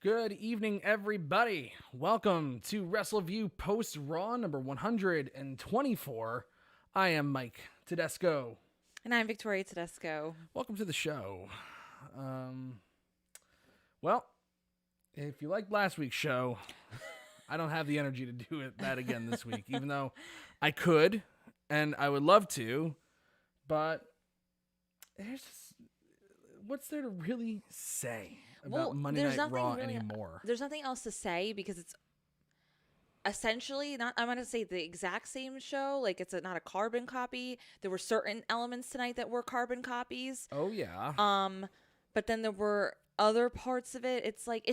Good evening, everybody. Welcome to Wrestleview Post Raw number 124. I am Mike Tedesco. And I'm Victoria Tedesco. Welcome to the show. Well, if you liked last week's show, I don't have the energy to do that again this week, even though I could and I would love to, but there's just, what's there to really say about Monday Night Raw anymore? There's nothing else to say because it's essentially not, I'm going to say the exact same show. Like it's not a carbon copy. There were certain elements tonight that were carbon copies. Oh yeah. But then there were other parts of it. It's like,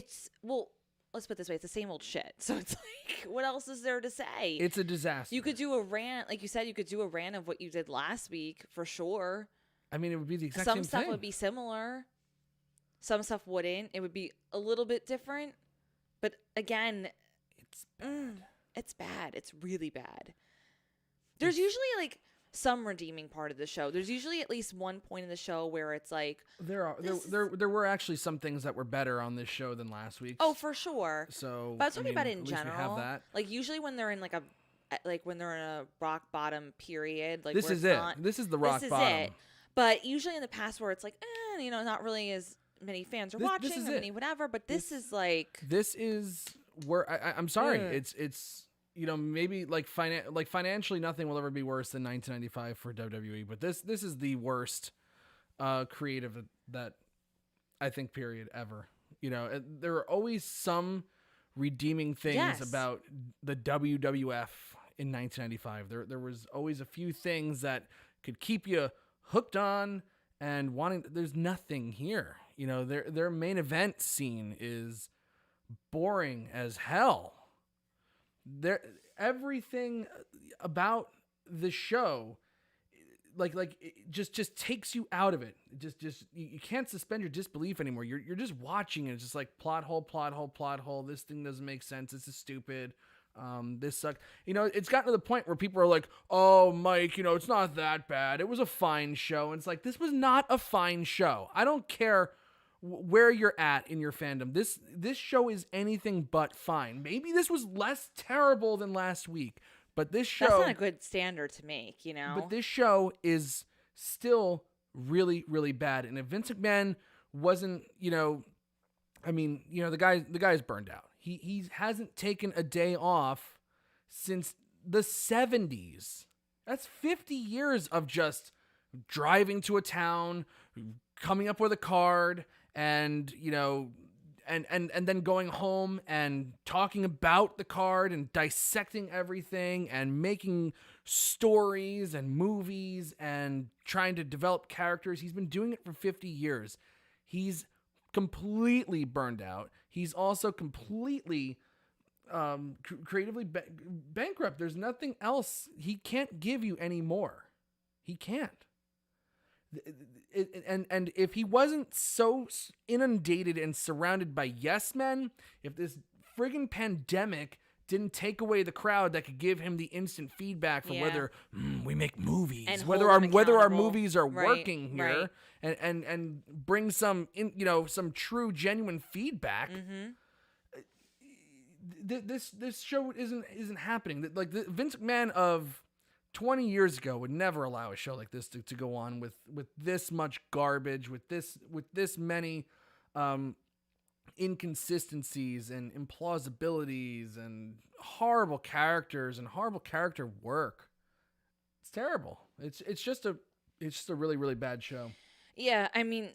let's put it this way. It's the same old shit. So it's like, what else is there to say? It's a disaster. You could do a rant. Like you said, you could do a rant of what you did last week for sure. I mean, it would be the exact same thing. Some stuff would be similar. Some stuff wouldn't. It would be a little bit different. But again, it's bad. It's bad. It's really bad. There's usually like some redeeming part of the show. There's usually at least one point in the show where it's like there were actually some things that were better on this show than last week. Oh, for sure. So but I was talking about it in general. We have that. Like usually when they're in when they're in a rock bottom period, like this is it. This is the rock bottom. It. But usually in the past where it's like, not really as many fans are watching or many whatever, but this is where I'm sorry. It's maybe financially nothing will ever be worse than 1995 for WWE, but this is the worst creative that I think period ever. There are always some redeeming things about the WWF in 1995. There was always a few things that could keep you hooked on and wanting. There's nothing here. Their main event scene is boring as hell. Everything about the show, it just takes you out of it. You can't suspend your disbelief anymore. You're just watching it. It's just like plot hole. This thing doesn't make sense. This is stupid. This sucks. It's gotten to the point where people are like, "Oh, Mike, it's not that bad. It was a fine show." And it's like, this was not a fine show. I don't care where you're at in your fandom. This show is anything but fine. Maybe this was less terrible than last week, but this show, that's not a good standard to make, But this show is still really, really bad. And if Vince McMahon wasn't, the guy's burned out. He hasn't taken a day off since the 70s. That's 50 years of just driving to a town, coming up with a card, and and then going home and talking about the card and dissecting everything and making stories and movies and trying to develop characters. He's been doing it for 50 years. He's completely burned out. He's also completely creatively bankrupt. There's nothing else. He can't give you any more. He can't. And if he wasn't so inundated and surrounded by yes men, if this friggin' pandemic didn't take away the crowd that could give him the instant feedback from whether we make movies, and whether our movies are working here, and bring some some true genuine feedback. This show isn't happening. Like the Vince McMahon of 20 years ago would never allow a show like this to go on with this much garbage, with this many inconsistencies and implausibilities and horrible characters and horrible character work. It's terrible. It's just a really, really bad show. Yeah, I mean,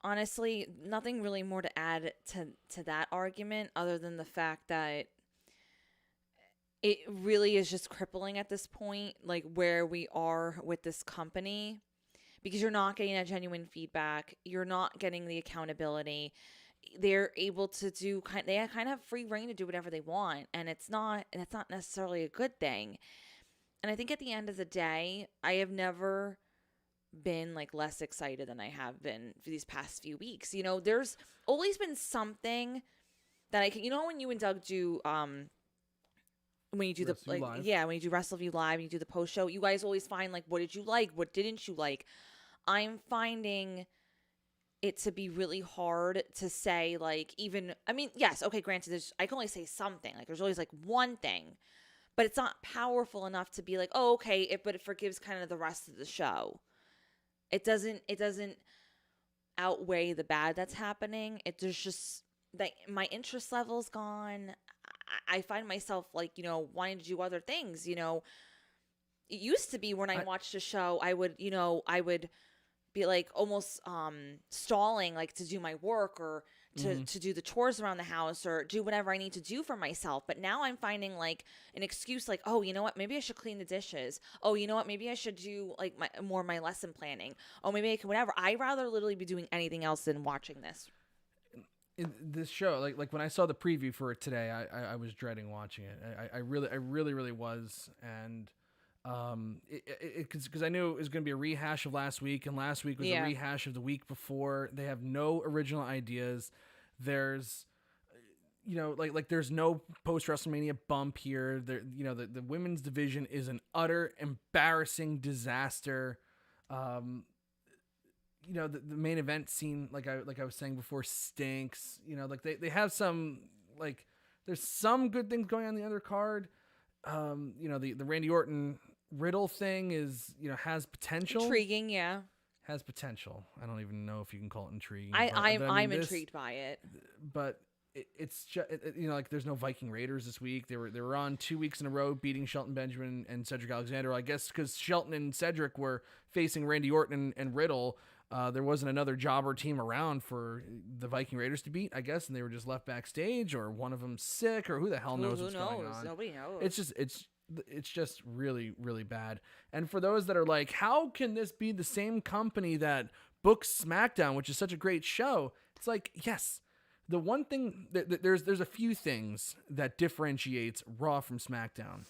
honestly, nothing really more to add to that argument other than the fact that it really is just crippling at this point, like where we are with this company, because you're not getting that genuine feedback. You're not getting the accountability. They're able to they kind of have free reign to do whatever they want. And that's not necessarily a good thing. And I think at the end of the day, I have never been like less excited than I have been for these past few weeks. There's always been something that I can, when you and Doug do, when you do when you do Wrestleview Live, and you do the post show, you guys always find like, what did you like? What didn't you like? I'm finding it to be really hard to say, like, even, I mean, yes, okay, granted, I can only say something. Like, there's always, like, one thing. But it's not powerful enough to be like, oh, okay, but it forgives kind of the rest of the show. It doesn't outweigh the bad that's happening. There's just, like, my interest level's gone. I find myself, like, wanting to do other things, It used to be when I watched a show, I would be like almost stalling, like, to do my work or to do the chores around the house or do whatever I need to do for myself. But now I'm finding, like, an excuse, like, oh, you know what? Maybe I should clean the dishes. Oh, you know what? Maybe I should do, like, my lesson planning. Oh, maybe I can whatever. I'd rather literally be doing anything else than watching this. In this show, like when I saw the preview for it today, I was dreading watching it. I really was. And because I knew it was going to be a rehash of last week, and last week was a rehash of the week before. They have no original ideas. There's, like there's no post WrestleMania bump here. There, the women's division is an utter embarrassing disaster. The main event scene, like I was saying before, stinks. Like they have some, like, there's some good things going on the undercard. The Randy Orton Riddle thing is, has potential. Intriguing, yeah. Has potential. I don't even know if you can call it intriguing. I'm intrigued by it. But it's just, like there's no Viking Raiders this week. They were on 2 weeks in a row beating Shelton Benjamin and Cedric Alexander. I guess because Shelton and Cedric were facing Randy Orton and Riddle. There wasn't another jobber team around for the Viking Raiders to beat, I guess, and they were just left backstage, or one of them sick, or who the hell knows what's going on. Nobody knows. It's just really, really bad. And for those that are like, how can this be the same company that books SmackDown, which is such a great show? It's like, yes. The one thing there's a few things that differentiates Raw from SmackDown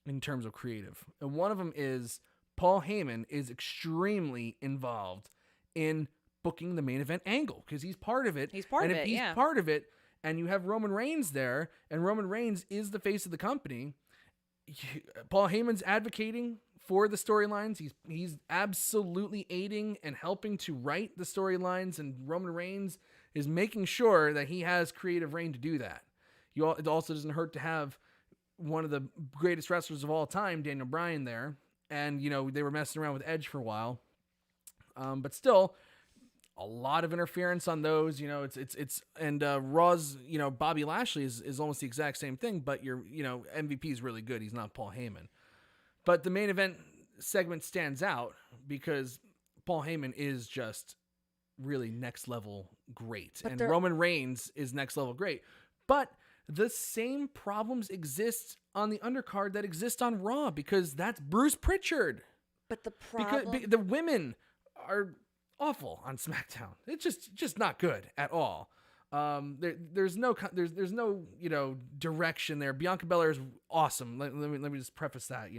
in terms of creative. And one of them is Paul Heyman is extremely involved in booking the main event angle, because he's part of it. He's part of it, and you have Roman Reigns there, and Roman Reigns is the face of the company. Paul Heyman's advocating for the storylines. He's absolutely aiding and helping to write the storylines, and Roman Reigns is making sure that he has creative reign to do that. It also doesn't hurt to have one of the greatest wrestlers of all time, Daniel Bryan, there, and they were messing around with Edge for a while. But still, a lot of interference on those. And Raw's, Bobby Lashley is almost the exact same thing. But MVP is really good. He's not Paul Heyman. But the main event segment stands out because Paul Heyman is just really next level great, and Roman Reigns is next level great. But the same problems exist on the undercard that exist on Raw, because that's Bruce Pritchard. But the problem, because the women are awful on SmackDown. It's just not good at all. There's no direction there. Bianca Belair is awesome. Let me just preface that.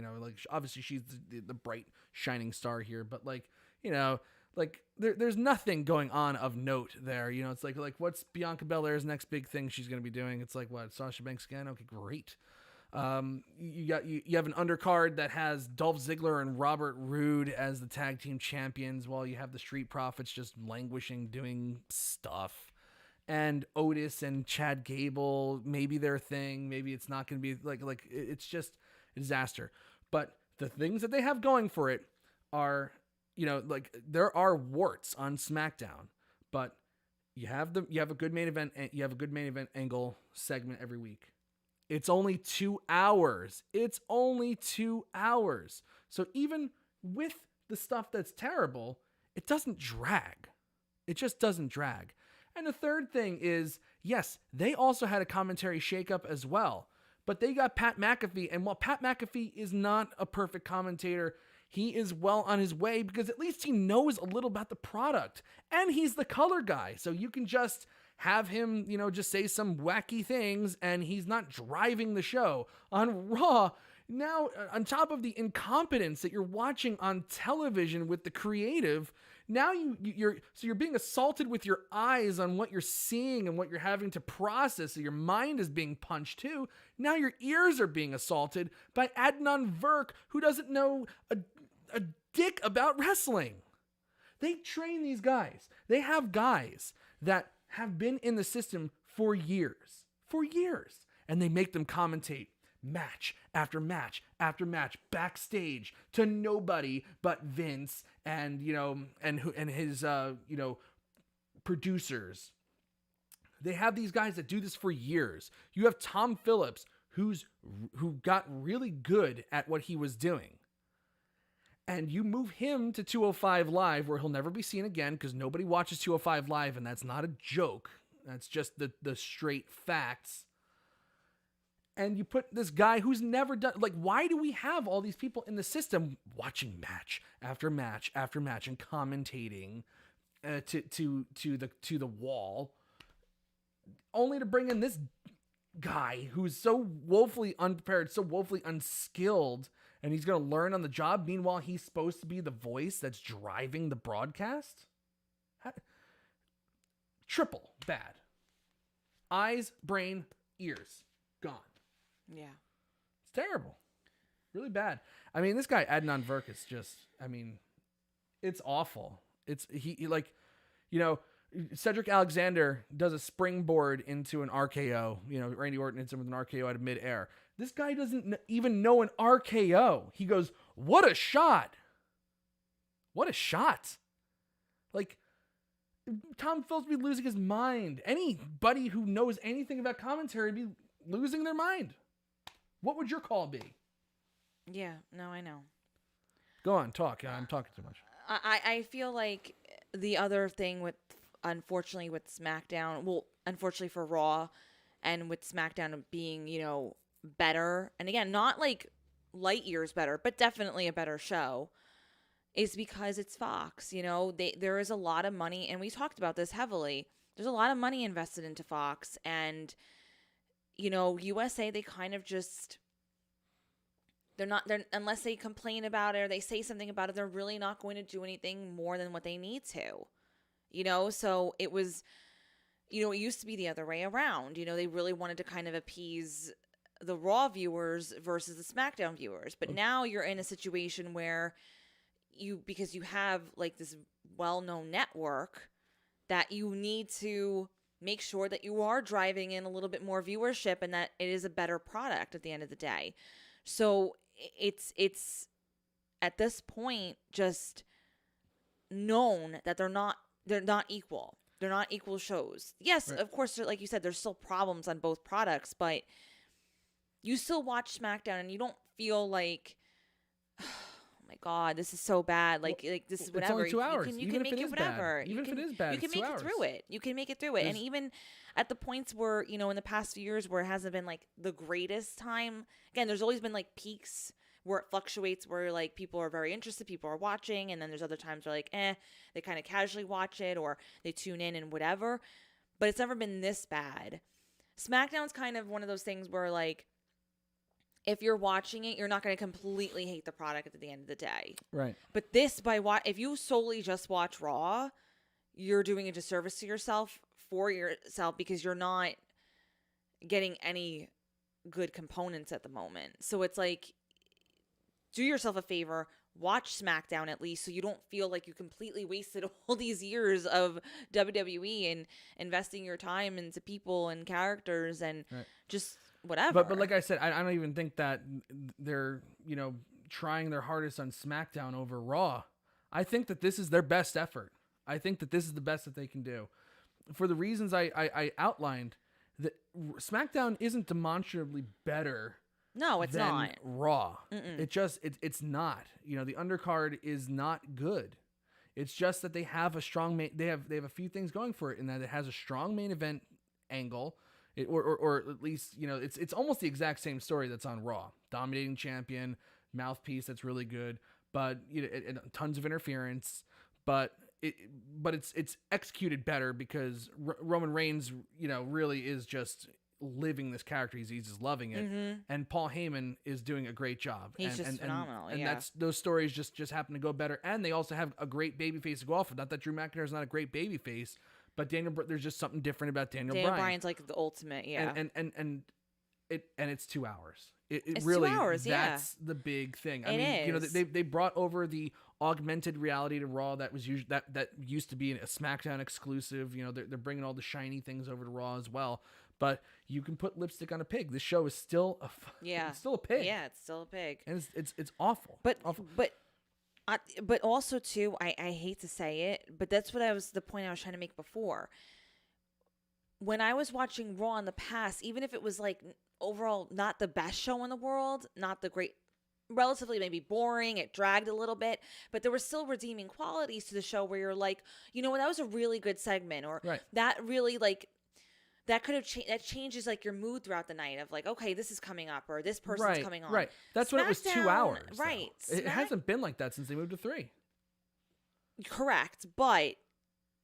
Obviously she's the bright shining star here, but there's nothing going on of note there. It's like what's Bianca Belair's next big thing she's going to be doing? It's like, what, Sasha Banks again? Okay, great. You have an undercard that has Dolph Ziggler and Robert Roode as the tag team champions, while you have the Street Profits just languishing, doing stuff. And Otis and Chad Gable, maybe their thing, maybe it's not going to be like it's just a disaster. But the things that they have going for it are, there are warts on SmackDown, but you have a good main event, and you have a good main event angle segment every week. It's only 2 hours. So even with the stuff that's terrible, it doesn't drag. It just doesn't drag. And the third thing is, yes, they also had a commentary shakeup as well, but they got Pat McAfee. And while Pat McAfee is not a perfect commentator, he is well on his way, because at least he knows a little about the product, and he's the color guy. So you can just have him, just say some wacky things, and he's not driving the show. On Raw, now, on top of the incompetence that you're watching on television with the creative, now you're being assaulted with your eyes on what you're seeing and what you're having to process. So your mind is being punched too. Now your ears are being assaulted by Adnan Virk, who doesn't know a dick about wrestling. They train these guys. They have guys that have been in the system for years, and they make them commentate match after match after match backstage to nobody but Vince and his producers. They have these guys that do this for years. You have Tom Phillips, who got really good at what he was doing. And you move him to 205 Live, where he'll never be seen again because nobody watches 205 Live, and that's not a joke. That's just the straight facts. And you put this guy who's never done, like, why do we have all these people in the system watching match after match after match and commentating to the wall, only to bring in this guy who's so woefully unprepared, so woefully unskilled, and he's going to learn on the job. Meanwhile, he's supposed to be the voice that's driving the broadcast. Triple bad. Eyes, brain, ears, gone. Yeah. It's terrible. Really bad. I mean, this guy, Adnan Virk, is just, I mean, it's awful. It's, he like, Cedric Alexander does a springboard into an RKO. Randy Orton hits him with an RKO out of midair. This guy doesn't even know an RKO. He goes, what a shot. What a shot. Like, Tom Phillips would be losing his mind. Anybody who knows anything about commentary would be losing their mind. What would your call be? Yeah, no, I know. Go on, talk. I'm talking too much. I feel like the other thing unfortunately with SmackDown, well, unfortunately for Raw and with SmackDown being, better, and again, not like light years better, but definitely a better show, is because it's Fox. There is a lot of money, and we talked about this heavily. There's a lot of money invested into Fox, and USA, they kind of just, they're unless they complain about it or they say something about it, they're really not going to do anything more than what they need to. So it was, it used to be the other way around. They really wanted to kind of appease the Raw viewers versus the SmackDown viewers. But now you're in a situation where because you have like this well-known network, that you need to make sure that you are driving in a little bit more viewership and that it is a better product at the end of the day. So it's at this point just known that they're not equal. They're not equal shows. Yes, right. Of course, like you said, there's still problems on both products, but you still watch SmackDown and you don't feel like, oh my God, this is so bad. Like this is whatever. It's only 2 hours. You can make it whatever. Even if it is bad, you can make it through it. You can make it through it. And even at the points where, in the past few years where it hasn't been like the greatest time, again, there's always been like peaks where it fluctuates, where like people are very interested, people are watching, and then there's other times where like, they kind of casually watch it or they tune in and whatever. But it's never been this bad. SmackDown's kind of one of those things where like, if you're watching it, you're not going to completely hate the product at the end of the day. Right. But if you solely just watch Raw, you're doing a disservice to yourself because you're not getting any good components at the moment. So it's like, do yourself a favor, watch SmackDown at least, so you don't feel like you completely wasted all these years of WWE and investing your time into people and characters and just whatever. But like I said, I don't even think that they're, trying their hardest on SmackDown over Raw. I think that this is their best effort. I think that this is the best that they can do. For the reasons I outlined, that SmackDown isn't demonstrably better. No, it's not. Raw. It's not. The undercard is not good. It's just that they have a strong they have a few things going for it, in that it has a strong main event angle. Or at least, it's almost the exact same story that's on Raw. Dominating champion, mouthpiece that's really good, but tons of interference. But it's executed better because Roman Reigns, really is just living this character. He's just loving it, and Paul Heyman is doing a great job. He's just phenomenal. And that's those stories just happen to go better, and they also have a great babyface to go off of. Not that Drew McIntyre is not a great babyface. But there's just something different about Daniel Bryan. Bryan's like the ultimate, yeah. And it's 2 hours. It's really 2 hours, yeah. that's the big thing. I It mean, you know, is. they brought over the augmented reality to Raw that was that used to be a SmackDown exclusive. You know, they're bringing all the shiny things over to Raw as well. But you can put lipstick on a pig. This show is still it's still a pig. Yeah, it's still a pig. And it's awful. But awful. but also too, I hate to say it, but that's the point I was trying to make before. When I was watching Raw in the past, even if it was like overall not the best show in the world, not the great, relatively maybe boring, it dragged a little bit, but there were still redeeming qualities to the show where you're like, you know what, that was a really good segment, or Right. that really like that could have that changes like your mood throughout the night of like, okay, this is coming up or this person's coming on. Right. That's when it was 2 SmackDown, hours. right. Though. It hasn't been like that since they moved to 3. Correct, but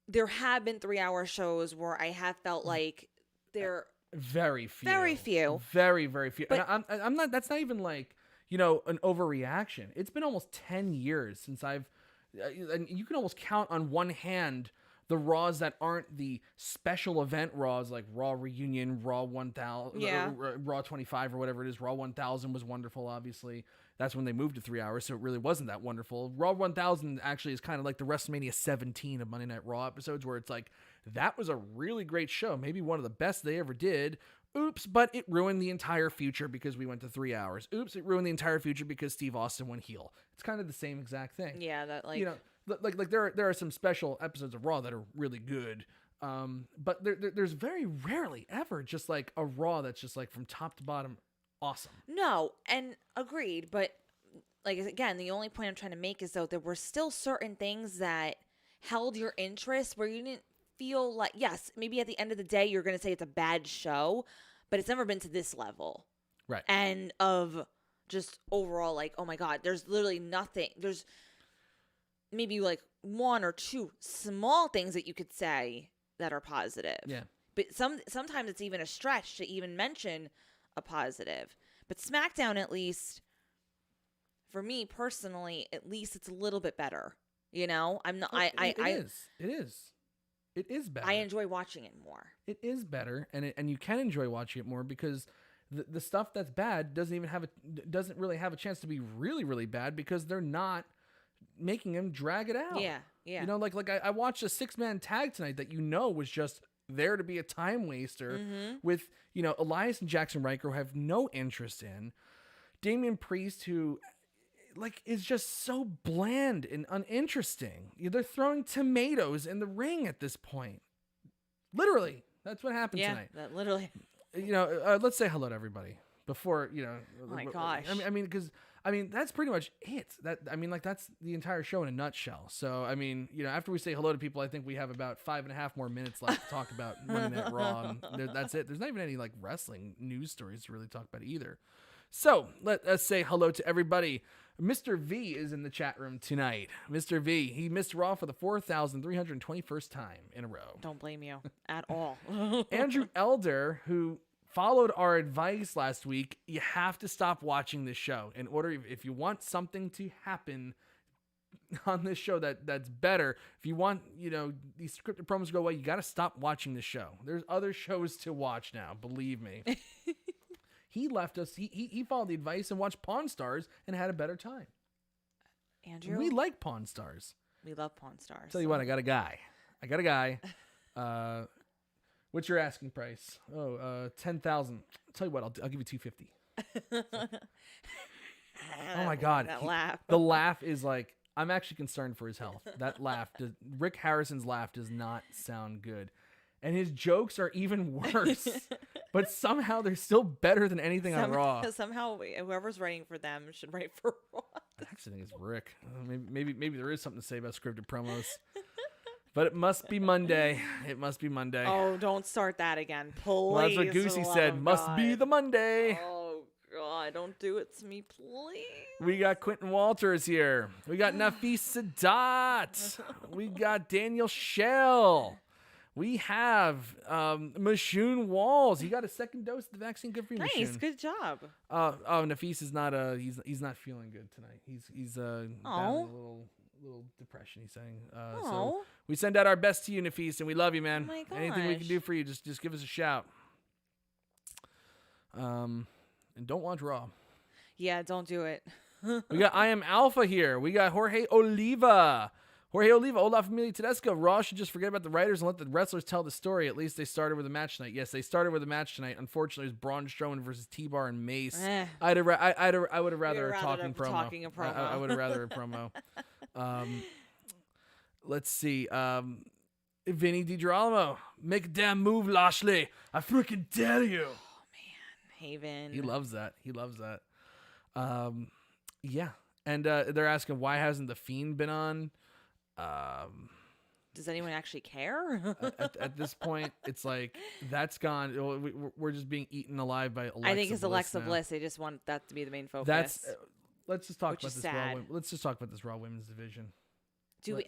there have been 3-hour shows where I have felt like they're very few. Very few. Very, very few. But- And I'm not. That's not even like, you know, an overreaction. It's been almost 10 years since I've, and you can almost count on one hand the Raws that aren't the special event Raws, like Raw Reunion, Raw 1000, Yeah. Raw 25 or whatever it is. Raw 1000 was wonderful, obviously. That's when they moved to 3 hours, so it really wasn't that wonderful. Raw 1000 actually is kind of like the WrestleMania 17 of Monday Night Raw episodes, where it's like, that was a really great show, maybe one of the best they ever did. Oops, but it ruined the entire future because we went to 3 hours. Oops, it ruined the entire future because Steve Austin went heel. It's kind of the same exact thing. yeah, that like You know, like there are some special episodes of Raw that are really good, but there's very rarely ever just like a Raw that's just like from top to bottom awesome. no, and agreed, but like again, the only point I'm trying to make is though there were still certain things that held your interest where you didn't feel like, yes, maybe at the end of the day you're going to say it's a bad show, but it's never been to this level. Right. And of just overall like, oh my God, there's literally nothing. There's maybe like one or two small things that you could say that are positive. Yeah. But sometimes it's even a stretch to even mention a positive. But SmackDown, at least, for me personally, at least it's a little bit better. You know, I'm not. It is better. I enjoy watching it more. It is better, and you can enjoy watching it more because the stuff that's bad doesn't really have a chance to be really, really bad because they're not making him drag it out. Yeah, yeah. You know, like I watched a 6-man tag tonight that was just there to be a time waster with, you know, Elias and Jackson Riker, who have no interest in, Damian Priest, who like is just so bland and uninteresting. They're throwing tomatoes in the ring at this point. Literally, that's what happened tonight. Yeah, that literally. You know, let's say hello to everybody before, you know. Oh my gosh. I mean, that's pretty much it. That's the entire show in a nutshell. So, I mean, you know, after we say hello to people, I think we have about 5.5 more minutes left to talk about Monday Night Raw. And that's it. There's not even any like wrestling news stories to really talk about either. So let us say hello to everybody. Mr. V is in the chat room tonight. Mr. V, he missed Raw for the 4,321st time in a row. Don't blame you at all. Andrew Elder, who followed our advice last week, you have to stop watching this show in order, if you want something to happen on this show that's better, if you want, you know, these scripted promos to go away, you got to stop watching this show. There's other shows to watch now, believe me. He left us, he followed the advice and watched Pawn Stars and had a better time. Andrew, We like Pawn Stars. we love Pawn Stars. Tell you what, I got a guy. What's your asking price? Oh, 10,000. Tell you what, I'll give you 250. Oh my God. That laugh. The laugh is like, I'm actually concerned for his health. That laugh, Rick Harrison's laugh does not sound good. And his jokes are even worse. But somehow they're still better than anything on Raw. Somehow, whoever's writing for them should write for Raw. I actually think it's Rick. Maybe there is something to say about scripted promos. But it must be Monday. It must be Monday. Oh, don't start that again, please. Well, that's what Goosey said. Must be the Monday. Oh God, don't do it to me, please. We got Quentin Walters here. We got Nafis Sadat. We got Daniel Schell. We have Mashoon Walls. He got a second dose of the vaccine. Good for you, Nice, Mashoon. good job. Nafis is not he's not feeling good tonight. He's battling a little depression, he's saying. So we send out our best to you, Nafis, and we love you, man. Oh my Anything we can gosh. do for you, just give us a shout. And don't watch Raw. Yeah, don't do it. We got I Am Alpha here. We got Jorge Oliva. Hola Familia Tedesco. Raw should just forget about the writers and let the wrestlers tell the story. At least they started with a match tonight. Yes, they started with a match tonight. Unfortunately, it was Braun Strowman versus T-Bar and Mace. I would have rather a talking promo. I would have rather a promo. Let's see. Vinny DiGirolamo. Make a damn move, Lashley. I freaking dare you. Oh, man. Haven. He loves that. Yeah. And they're asking, why hasn't The Fiend been on? Does anyone actually care? At this point, it's like that's gone. We're just being eaten alive by Alexa. I think it's Alexa now. Bliss. They just want that to be the main focus. Let's just talk about this sad. Let's just talk about this Raw Women's Division.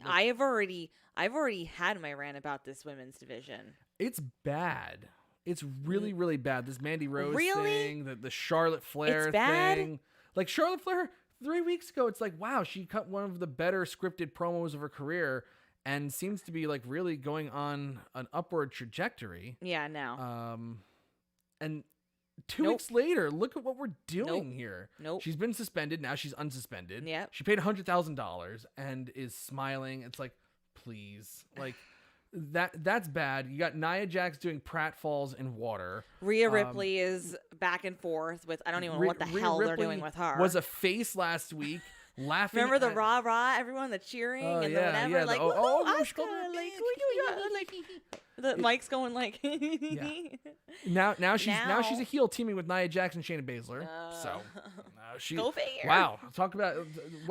I've already had my rant about this women's division. It's bad. It's really, really bad. This Mandy Rose thing, the Charlotte Flair thing. Like Charlotte Flair 3 weeks ago, it's like, wow, she cut one of the better scripted promos of her career and seems to be like really going on an upward trajectory. Yeah, now. And 2 weeks later, look at what we're doing here. Nope. She's been suspended. Now she's unsuspended. Yep. She paid $100,000 and is smiling. It's like, please. Like, that's bad. You got Nia Jax doing pratfalls in water. Rhea Ripley is back and forth with, I don't even know what the hell they're doing with her. Was a face last week. Laughing. Remember the rah, everyone, the cheering and the whatever, yeah, like, Asuka, like, the Mike's going like, now she's a heel teaming with Nia Jax and Shayna Baszler. She go figure. Wow, talk about.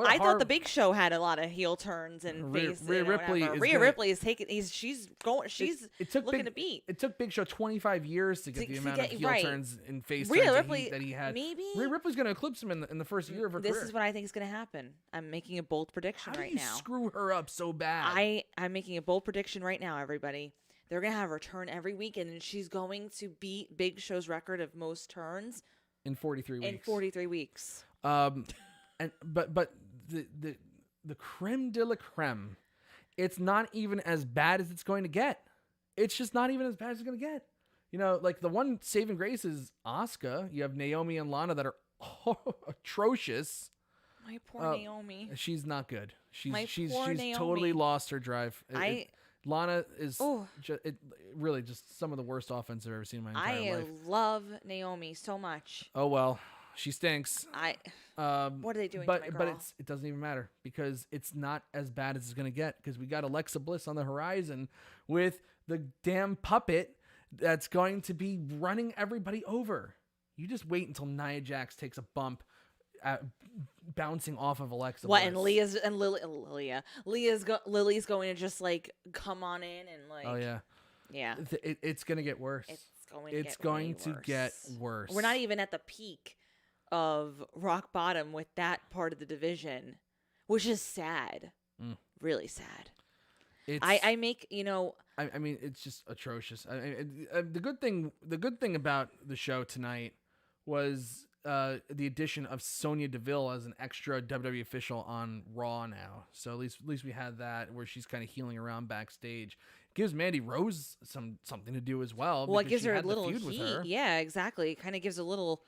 I thought the Big Show had a lot of heel turns and face. Rhea Ripley is taking. She's looking to beat. It took Big Show 25 years to get the amount of heel turns and face Rhea turns Ripley, that he had. Maybe Rhea Ripley's going to eclipse him in the first year of her career. This is what I think is going to happen. I'm making a bold prediction right now. How do you screw her up so bad? I'm making a bold prediction right now, everybody. They're going to have her turn every week, and she's going to beat Big Show's record of most turns in 43 weeks. But the creme de la creme, it's not even as bad as it's going to get. It's just not even as bad as it's going to get. You know, like the one saving grace is Asuka. You have Naomi and Lana that are atrocious. My poor Naomi. She's not good. She's Naomi. totally lost her drive. Lana is really just some of the worst offense I've ever seen in my entire life. I love Naomi so much. Oh well, she stinks. What are they doing to my girl? But it doesn't even matter because it's not as bad as it's gonna get because we got Alexa Bliss on the horizon with the damn puppet that's going to be running everybody over. You just wait until Nia Jax takes a bump. Bouncing off of Alexa Bliss. And Lily's going to just like come on in and like. Oh yeah. It's gonna get worse. It's going to get worse. We're not even at the peak of rock bottom with that part of the division, which is sad. Really sad. I mean, it's just atrocious. The good thing about the show tonight was the addition of Sonya Deville as an extra WWE official on Raw now. So at least we had that where she's kind of healing around backstage. Gives Mandy Rose something to do as well. Well, it gives her a little heat. Yeah, exactly. It kind of gives a little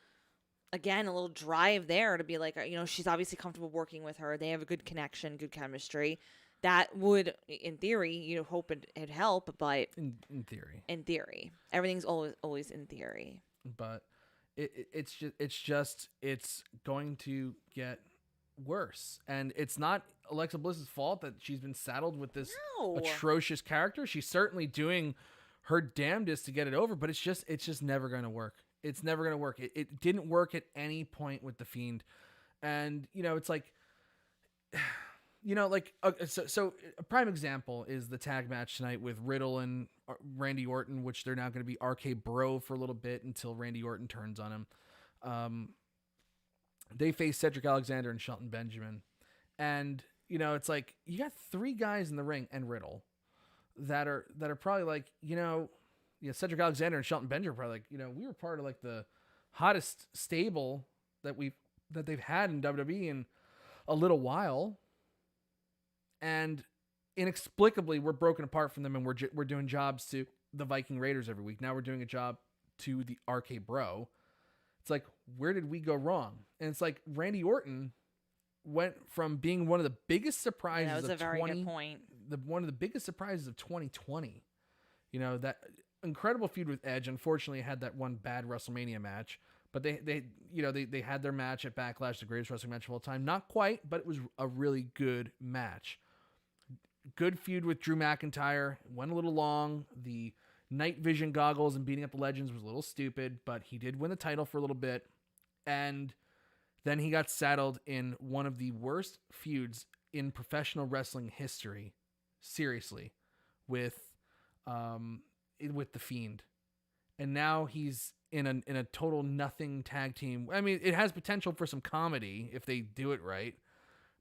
drive there to be like, she's obviously comfortable working with her. They have a good connection, good chemistry. That would, in theory, hope it'd help, but in theory, everything's always in theory. But it's going to get worse, and it's not Alexa Bliss's fault that she's been saddled with this atrocious character. She's certainly doing her damnedest to get it over, but it's just never going to work. It's never going to work. It didn't work at any point with the Fiend, and it's like. So a prime example is the tag match tonight with Riddle and Randy Orton, which they're now going to be RK Bro for a little bit until Randy Orton turns on him. They face Cedric Alexander and Shelton Benjamin. And, it's like you got 3 guys in the ring and Riddle that are probably like, Cedric Alexander and Shelton Benjamin are probably like, we were part of like the hottest stable that they've had in WWE in a little while. And inexplicably, we're broken apart from them, and we're doing jobs to the Viking Raiders every week. Now we're doing a job to the RK Bro, It's like, where did we go wrong? And it's like Randy Orton went from being one of the biggest surprises that was of a very good point. One of the biggest surprises of 2020. You know, that incredible feud with Edge. Unfortunately, had that one bad WrestleMania match, but they had their match at Backlash, the greatest wrestling match of all time. Not quite, but it was a really good match. Good feud with Drew McIntyre. Went a little long. The night vision goggles and beating up the legends was a little stupid, but he did win the title for a little bit. And then he got saddled in one of the worst feuds in professional wrestling history. Seriously, with the Fiend. And now he's in a total nothing tag team. I mean, it has potential for some comedy if they do it right.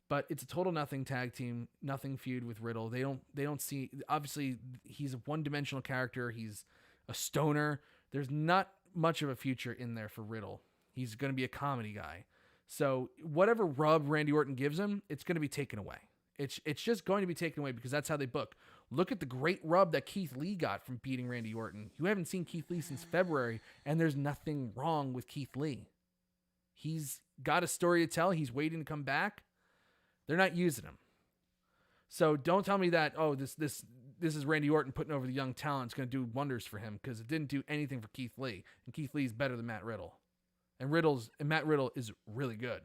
But it's a total nothing tag team, nothing feud with Riddle. They don't see, obviously he's a one-dimensional character. He's a stoner. There's not much of a future in there for Riddle. He's going to be a comedy guy. So whatever rub Randy Orton gives him, it's going to be taken away. It's just going to be taken away because that's how they book. Look at the great rub that Keith Lee got from beating Randy Orton. You haven't seen Keith Lee since February, and there's nothing wrong with Keith Lee. He's got a story to tell. He's waiting to come back. They're not using him. So don't tell me that, oh, this is Randy Orton putting over the young talent. It's going to do wonders for him, because it didn't do anything for Keith Lee. And Keith Lee is better than Matt Riddle. And Matt Riddle is really good.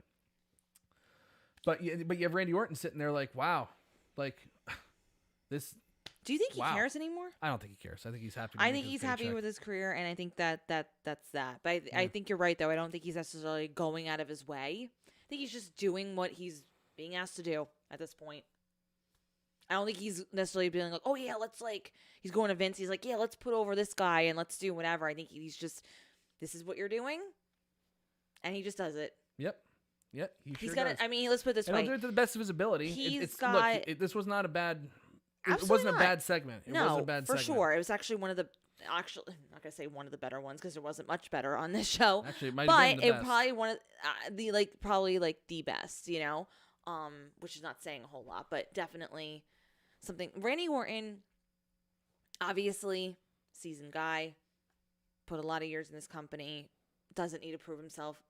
But you have Randy Orton sitting there like, wow, like this. Do you think he cares anymore? I don't think he cares. I think he's happy. I think he's happy with his career, and I think that's that. But I think you're right, though. I don't think he's necessarily going out of his way. I think he's just doing what he's being asked to do at this point. I don't think he's necessarily being like, oh yeah, he's going to Vince. He's like, yeah, let's put over this guy and let's do whatever. I think he's just, this is what you're doing. And he just does it. Yep. He's got it. I mean, let's put it this way. He'll do it to the best of his ability. This was not a bad, it wasn't a bad segment. It wasn't a bad segment. For sure. It was actually I'm not going to say one of the better ones, because there wasn't much better on this show. Actually, it might have been the best. Probably one of the best, you know? Which is not saying a whole lot, but definitely something. Randy Orton, obviously, seasoned guy, put a lot of years in this company, doesn't need to prove himself.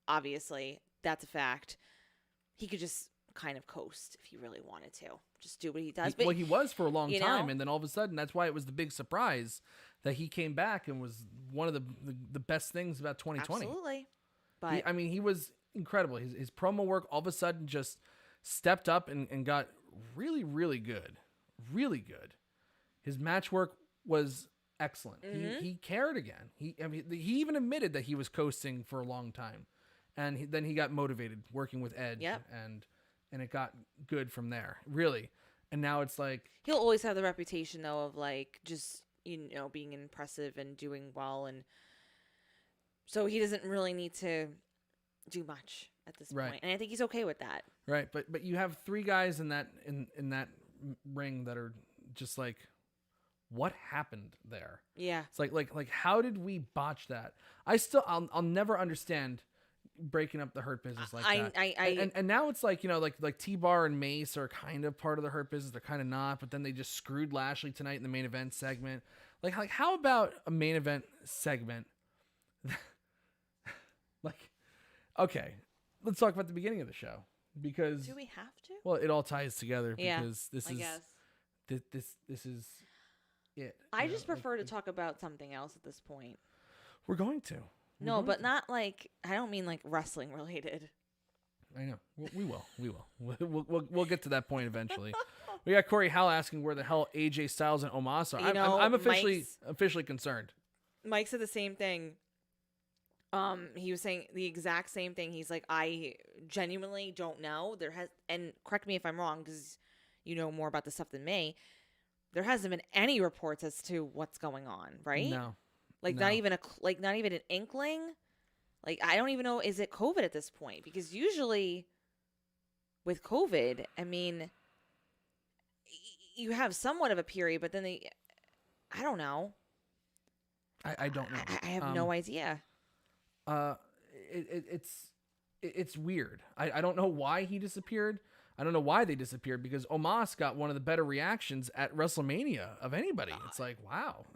Obviously, that's a fact. He could just kind of coast if he really wanted to. Just do what he does. Well, he was for a long time, and then all of a sudden, that's why it was the big surprise that he came back and was one of the best things about 2020. Absolutely. But he was incredible. His promo work all of a sudden just stepped up and got really, really good. Really good. His match work was excellent. Mm-hmm. He cared again. He even admitted that he was coasting for a long time. And then he got motivated working with Edge. Yep. And it got good from there. Really. And now it's like, he'll always have the reputation, though, of just, being impressive and doing well. And so he doesn't really need to do much at this point, and I think he's okay with that. Right, but you have three guys in that ring that are just like, what happened there? Yeah, it's like how did we botch that? I'll never understand breaking up the Hurt Business like that. And now it's like, like T-Bar and Mace are kind of part of the Hurt Business. They're kind of not, but then they just screwed Lashley tonight in the main event segment. Like how about a main event segment? Okay, let's talk about the beginning of the show, because do we have to? Well, it all ties together, because this is it. I just prefer to talk about something else at this point. We're going to. But not I don't mean wrestling related. I know. We will. We'll get to that point eventually. We got Corey Howell asking where the hell AJ Styles and Omos are. I'm officially concerned. Mike said the same thing. He was saying the exact same thing. He's like, I genuinely don't know. And correct me if I'm wrong, because you know more about this stuff than me. There hasn't been any reports as to what's going on, right? No. Not even an inkling. I don't even know, is it COVID at this point? Because usually with COVID, I mean, you have somewhat of a period, but then I don't know. I don't know. I have no idea. It's weird. I don't know why he disappeared. I don't know why they disappeared, because Omos got one of the better reactions at WrestleMania of anybody. It's like, wow,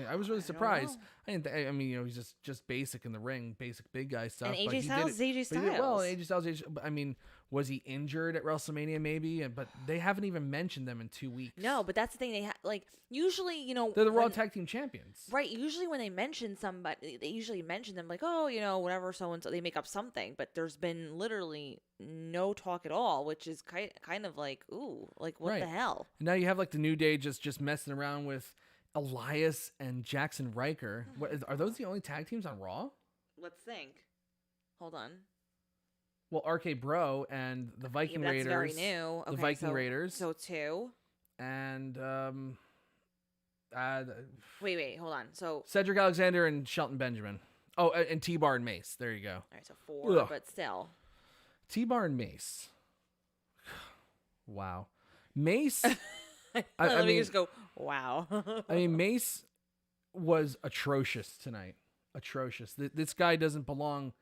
I was really surprised. know. I mean, he's just basic in the ring, basic big guy stuff. And but AJ Styles is AJ But he did it well, Styles. AJ Styles. I mean, was he injured at WrestleMania? Maybe, but they haven't even mentioned them in 2 weeks. No, but that's the thing. They like usually, they're the Raw Tag Team Champions, right? Usually when they mention somebody, they usually mention them like, oh, whatever, so and so. They make up something, but there's been literally no talk at all, which is kind of like, ooh, like what the hell? And now you have like the New Day just messing around with Elias and Jackson Riker. Are those the only tag teams on Raw? Let's think. Hold on. Well, RK Bro and the Viking that's Raiders. Very new. Okay, the Viking Raiders. So 2. And wait, hold on. So Cedric Alexander and Shelton Benjamin. Oh, and T-Bar and Mace. There you go. All right, so 4, but still. T-Bar and Mace. Wow. Mace. Let me just go, wow. I mean, Mace was atrocious tonight. Atrocious. This guy doesn't belong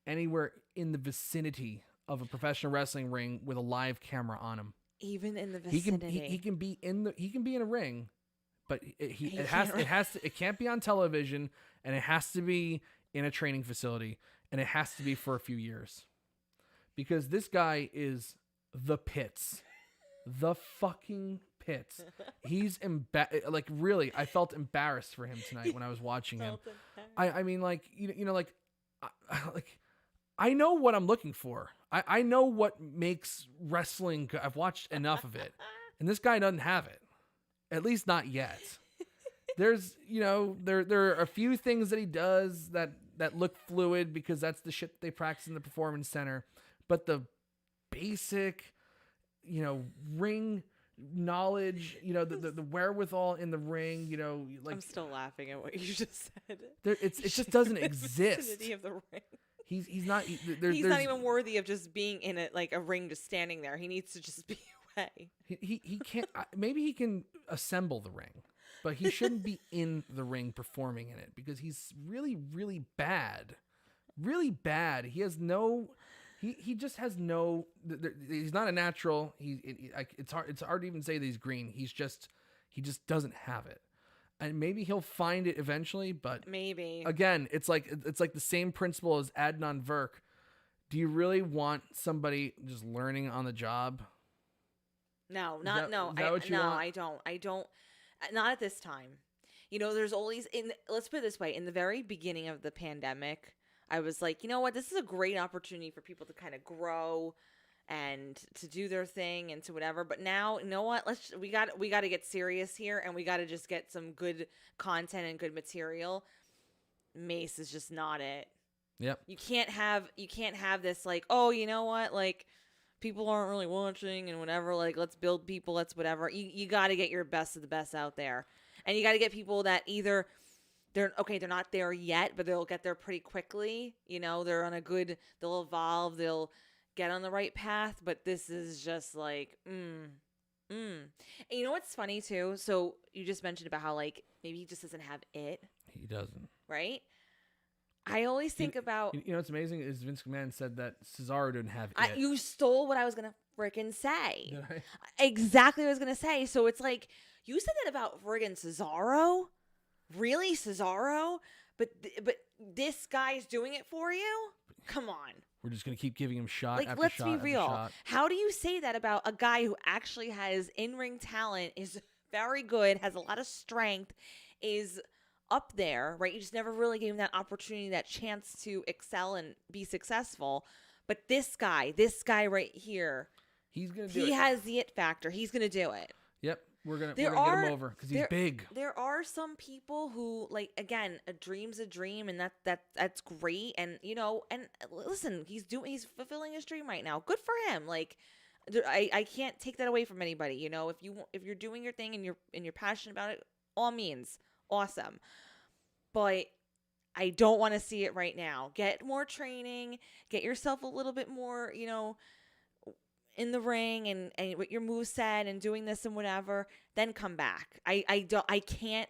anywhere in the vicinity of a professional wrestling ring with a live camera on him. Even in the vicinity. He can be in a ring, but it can't be on television, and it has to be in a training facility, and it has to be for a few years. Because this guy is the pits. The fucking pits. He's like, really, I felt embarrassed for him tonight when I was watching him. I mean, like, like I know what I'm looking for. I know what makes wrestling good. I've watched enough of it, and this guy doesn't have it. At least not yet. There's, there are a few things that he does that look fluid because that's the shit they practice in the performance center. But the basic, ring knowledge, the wherewithal in the ring, like, I'm still laughing at what you just said. It just doesn't exist. Of the ring. He's not. He's not even worthy of just being in it, like a ring, just standing there. He needs to just be away. He can't. Maybe he can assemble the ring, but he shouldn't be in the ring performing in it because he's really, really bad. Really bad. He has no. He just has no. He's not a natural. It's hard to even say that he's green. He just doesn't have it. And maybe he'll find it eventually, but maybe again, it's like the same principle as Adnan Virk. Do you really want somebody just learning on the job? No, I don't. Not at this time. There's always let's put it this way, in the very beginning of the pandemic, I was like, you know what, this is a great opportunity for people to kind of grow and to do their thing and to whatever. But now, you know what? We got to get serious here, and we got to just get some good content and good material. Mace is just not it. Yep. You can't have this like, oh, you know what? Like, people aren't really watching and whatever. Like, let's build people. Let's whatever. You got to get your best of the best out there, and you got to get people that either they're not there yet, but they'll get there pretty quickly. They're on a good. They'll evolve. They'll get on the right path, but this is just like, And you know what's funny too? So you just mentioned about how like maybe he just doesn't have it. He doesn't. Right? I always think about. What's amazing is Vince McMahon said that Cesaro didn't have it. You stole what I was gonna freaking say. Did I? Exactly what I was gonna say. So it's like you said that about friggin' Cesaro. Really, Cesaro? But this guy's doing it for you? Come on. We're just going to keep giving him shot like, after let's shot be after real. shot. How do you say that about a guy who actually has in-ring talent, is very good, has a lot of strength, is up there, right? You just never really gave him that opportunity, that chance to excel and be successful. But this guy right here, he's going to do it. He has the it factor. He's going to do it. Yep. We're gonna get him over because he's big. There are some people who, like, again, a dream's a dream, and that's great. And and listen, he's fulfilling his dream right now. Good for him. Like, I can't take that away from anybody. If you're doing your thing and you're passionate about it, all means awesome. But I don't want to see it right now. Get more training. Get yourself a little bit more, in the ring and what your moveset and doing this and whatever, then come back. I can't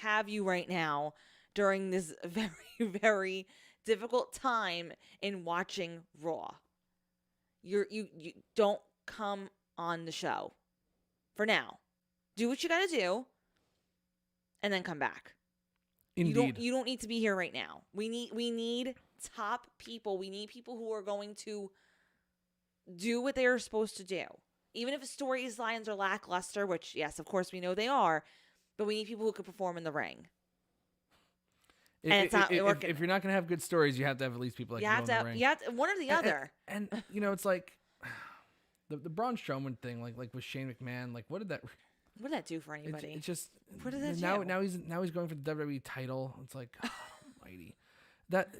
have you right now during this very, very difficult time in watching Raw. You don't come on the show for now. Do what you got to do and then come back. Indeed. You don't need to be here right now. We need top people. We need people who are going to do what they are supposed to do. Even if storylines are lackluster, which, yes, of course we know they are, but we need people who can perform in the ring. And it's not working. If you're not going to have good stories, you have to have at least people like in the ring. You have to, one or the other. And it's like the Braun Strowman thing, like with Shane McMahon, like what did that do for anybody? It's just what did that do? Now he's going for the WWE title. It's like, God almighty. That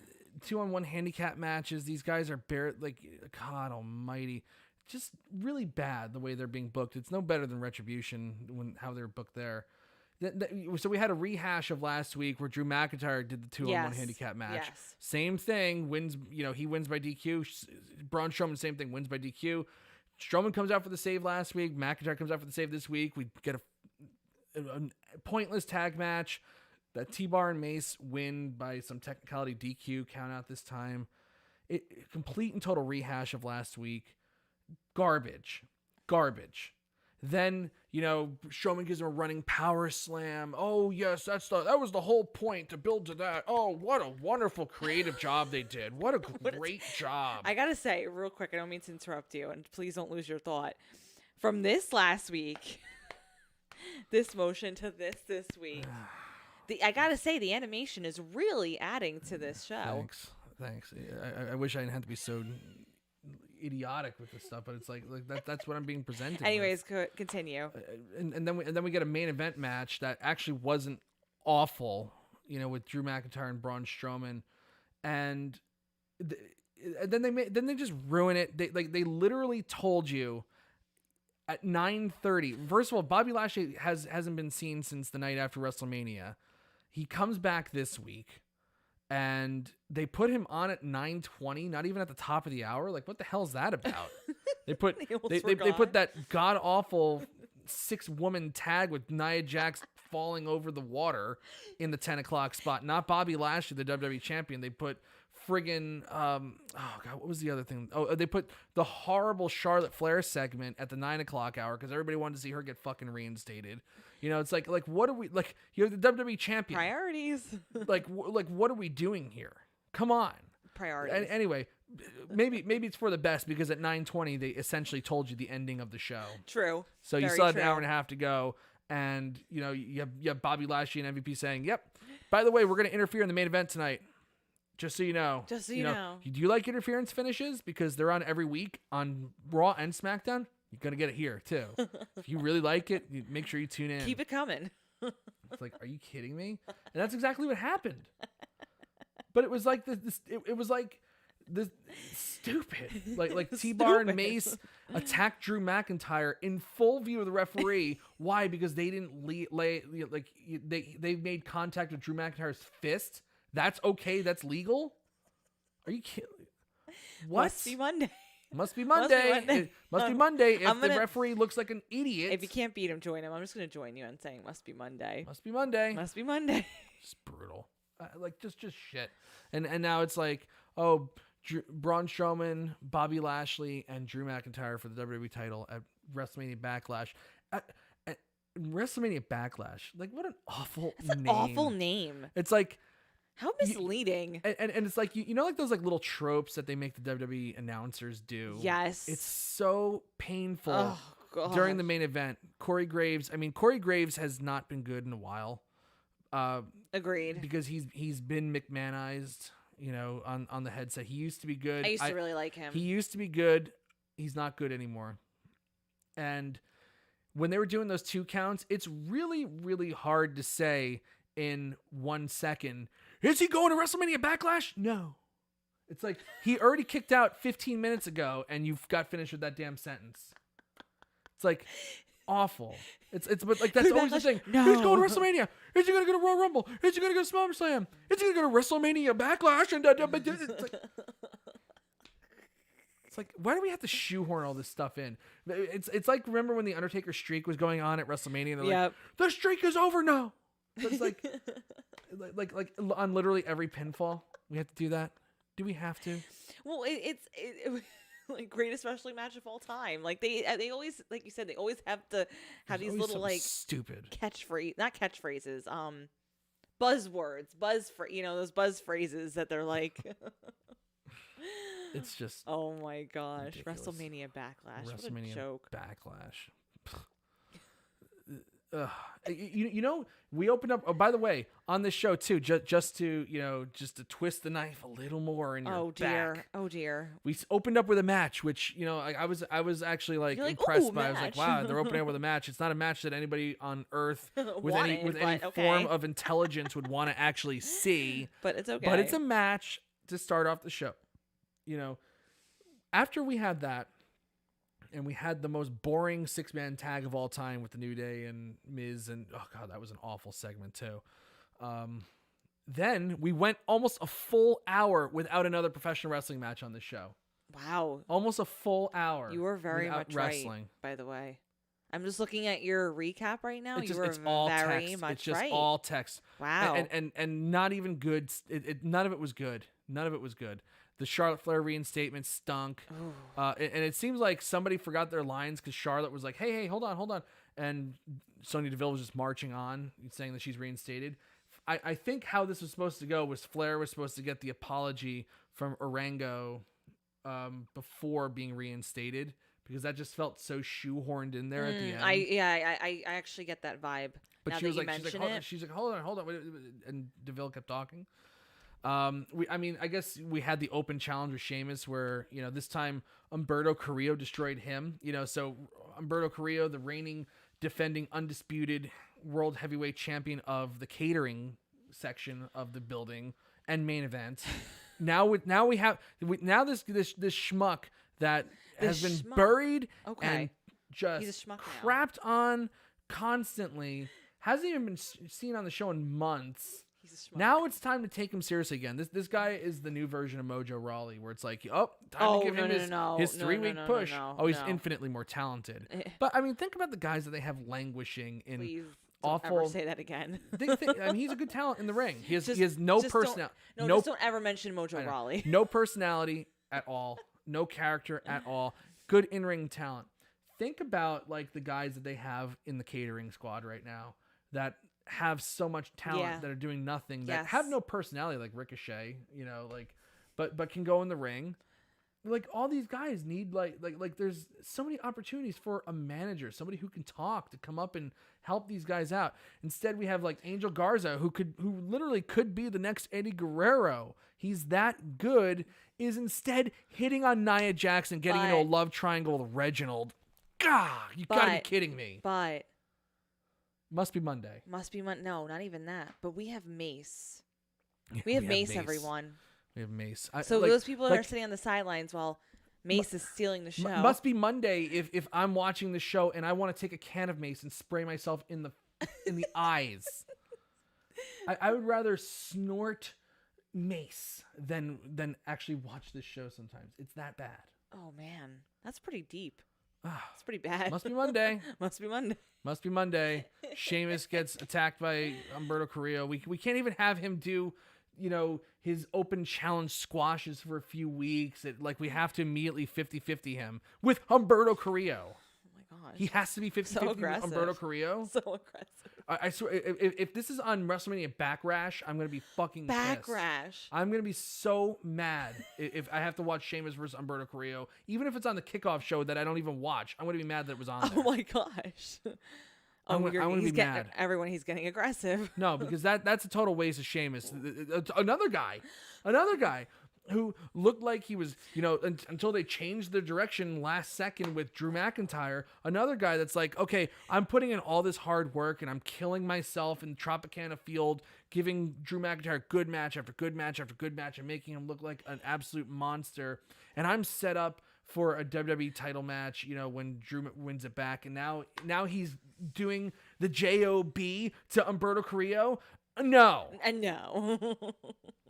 2-on-1 handicap matches, these guys are God almighty. Just really bad the way they're being booked. It's no better than Retribution how they're booked there. So we had a rehash of last week where Drew McIntyre did the 2-on-1 handicap match. Yes. Same thing, wins. He wins by DQ. Braun Strowman, same thing, wins by DQ. Strowman comes out for the save last week. McIntyre comes out for the save this week. We get a pointless tag match. That T-Bar and Mace win by some technicality DQ count out this time. Complete and total rehash of last week. Garbage. Then, Strowman gives him a running power slam. Oh, yes, that was the whole point, to build to that. Oh, what a wonderful creative job they did. What a great job. I got to say, real quick, I don't mean to interrupt you, and please don't lose your thought. From this last week, this motion to this week, I got to say, the animation is really adding to this show. Thanks. I wish I didn't have to be so idiotic with this stuff, but it's like that's what I'm being presented. Anyways, continue. And then we get a main event match that actually wasn't awful, with Drew McIntyre and Braun Strowman, and then they just ruin it. They literally told you at 9:30. First of all, Bobby Lashley hasn't been seen since the night after WrestleMania. He comes back this week. And they put him on at 9:20, not even at the top of the hour. Like, what the hell is that about? They put they put that god awful 6-woman tag with Nia Jax falling over the water in the 10 o'clock spot. Not Bobby Lashley, the WWE champion. They put friggin' what was the other thing? Oh, they put the horrible Charlotte Flair segment at the 9 o'clock hour because everybody wanted to see her get fucking reinstated. It's like what are we, like, you're the WWE champion. Priorities. like what are we doing here? Come on. Priorities. Anyway, maybe it's for the best because at 9:20 they essentially told you the ending of the show. True. So you still had an hour and a half to go, and you have Bobby Lashley and MVP saying, "Yep, by the way, we're going to interfere in the main event tonight." Just so you know. Just so you know. Do you like interference finishes? Because they're on every week on Raw and SmackDown. You're going to get it here, too. If you really like it, make sure you tune in. Keep it coming. It's like, are you kidding me? And that's exactly what happened. But it was like it was like this stupid. Like T-Bar and Mace attacked Drew McIntyre in full view of the referee. Why? Because they didn't they made contact with Drew McIntyre's fist. That's okay. That's legal. Are you kidding? What? Must be Monday. Must be Monday. Must be Monday if the referee looks like an idiot. If you can't beat him, join him. I'm just going to join you on saying must be Monday. Must be Monday. Must be Monday. It's brutal. Just shit. And now it's like, oh, Braun Strowman, Bobby Lashley, and Drew McIntyre for the WWE title at WrestleMania Backlash. WrestleMania Backlash. Like, what an awful name. That's an awful name. It's like, how misleading. And it's like, like those like little tropes that they make the WWE announcers do. Yes. It's so painful during the main event. Corey Graves has not been good in a while. Agreed. Because he's been McMahonized, on the headset. He used to be good. I used to really like him. He used to be good. He's not good anymore. And when they were doing those 2 counts, it's really, really hard to say in 1 second, is he going to WrestleMania Backlash? No. It's like, he already kicked out 15 minutes ago and you've got finished with that damn sentence. It's like awful. But like, that's always the thing. No. He's going to WrestleMania. Is he going to go to Royal Rumble? Is he going to go to SummerSlam? Is he going to go to WrestleMania Backlash? And it's like, why do we have to shoehorn all this stuff in? It's like, remember when the Undertaker streak was going on at WrestleMania? And they're like, the streak is over now. But it's like, like on literally every pinfall, we have to do that. Do we have to? Well, like greatest wrestling match of all time. Like they always, like you said, they always have to have There's these always little something like stupid. not catchphrases, buzzwords, those buzz phrases that they're like. It's just Oh my gosh, ridiculous. WrestleMania Backlash. What a WrestleMania joke. Backlash. We opened up. Oh, by the way, on this show too, just to twist the knife a little more in your back. Oh dear. We opened up with a match, which I was actually like impressed by. I was like, wow, they're opening up with a match. It's not a match that anybody on earth with any form of intelligence would want to actually see. But it's okay. But it's a match to start off the show. After we had that. And we had the most boring 6-man tag of all time with the New Day and Miz. And, oh, God, that was an awful segment, too. Then we went almost a full hour without another professional wrestling match on the show. Wow. Almost a full hour. You were very much wrestling. Right, by the way. I'm just looking at your recap right now. It's all very text. much It's just right. all text. Wow. And not even good. None of it was good. None of it was good. The Charlotte Flair reinstatement stunk. And it seems like somebody forgot their lines because Charlotte was like, hey, hold on. And Sonya Deville was just marching on, saying that she's reinstated. I think how this was supposed to go was Flair was supposed to get the apology from Orango before being reinstated, because that just felt so shoehorned in there at the end. I actually get that vibe. But now she was that like, she's like, hold on. And Deville kept talking. I guess we had the open challenge with Sheamus where, this time Humberto Carrillo destroyed him, so Humberto Carrillo, the reigning, defending, undisputed world heavyweight champion of the catering section of the building and main event. now this schmuck that has been buried and just crapped on constantly, hasn't even been seen on the show in months. Now it's time to take him seriously again. This guy is the new version of Mojo Rawley, where it's like, time to give him his 3-week push. He's infinitely more talented. But think about the guys that they have languishing in Please awful. Don't ever say that again. He's a good talent in the ring. He has no personality. Just don't ever mention Mojo Rawley. No personality at all. No character at all. Good in-ring talent. Think about like the guys that they have in the catering squad right now that have so much talent that are doing nothing, that have no personality, like Ricochet, but can go in the ring. Like all these guys need like there's so many opportunities for a manager, somebody who can talk, to come up and help these guys out. Instead, we have like Angel Garza, who literally could be the next Eddie Guerrero. He's that good. Is instead hitting on Nia Jax and getting into a love triangle with Reginald. God, you gotta be kidding me. But must be Monday. No, not even that. But we have Mace. We have Mace, everyone. We have Mace. So those people that are sitting on the sidelines while Mace is stealing the show. Must be Monday if I'm watching the show and I want to take a can of Mace and spray myself in the eyes. I would rather snort Mace than actually watch this show sometimes. It's that bad. Oh, man. That's pretty deep. It's pretty bad. Must be Monday. Must be Monday. Must be Monday. Sheamus gets attacked by Humberto Carrillo. We can't even have him do, his open challenge squashes for a few weeks. We have to immediately 50-50 him with Humberto Carrillo. Oh my gosh. He has to be 50-50 with Humberto Carrillo. So aggressive. I swear, if this is on WrestleMania Backlash, I'm going to be fucking pissed. I'm going to be so mad if I have to watch Sheamus versus Humberto Carrillo. Even if it's on the kickoff show that I don't even watch, I'm going to be mad that it was on there. Oh my gosh. I'm going to be mad. Everyone, he's getting aggressive. No, because that's a total waste of Sheamus. Another guy who looked like he was, until they changed their direction last second with Drew McIntyre. Another guy that's like, okay, I'm putting in all this hard work and I'm killing myself in Tropicana Field, giving Drew McIntyre good match after good match after good match and making him look like an absolute monster. And I'm set up for a WWE title match, when Drew wins it back. And now he's doing the JOB to Humberto Carrillo. No. And no.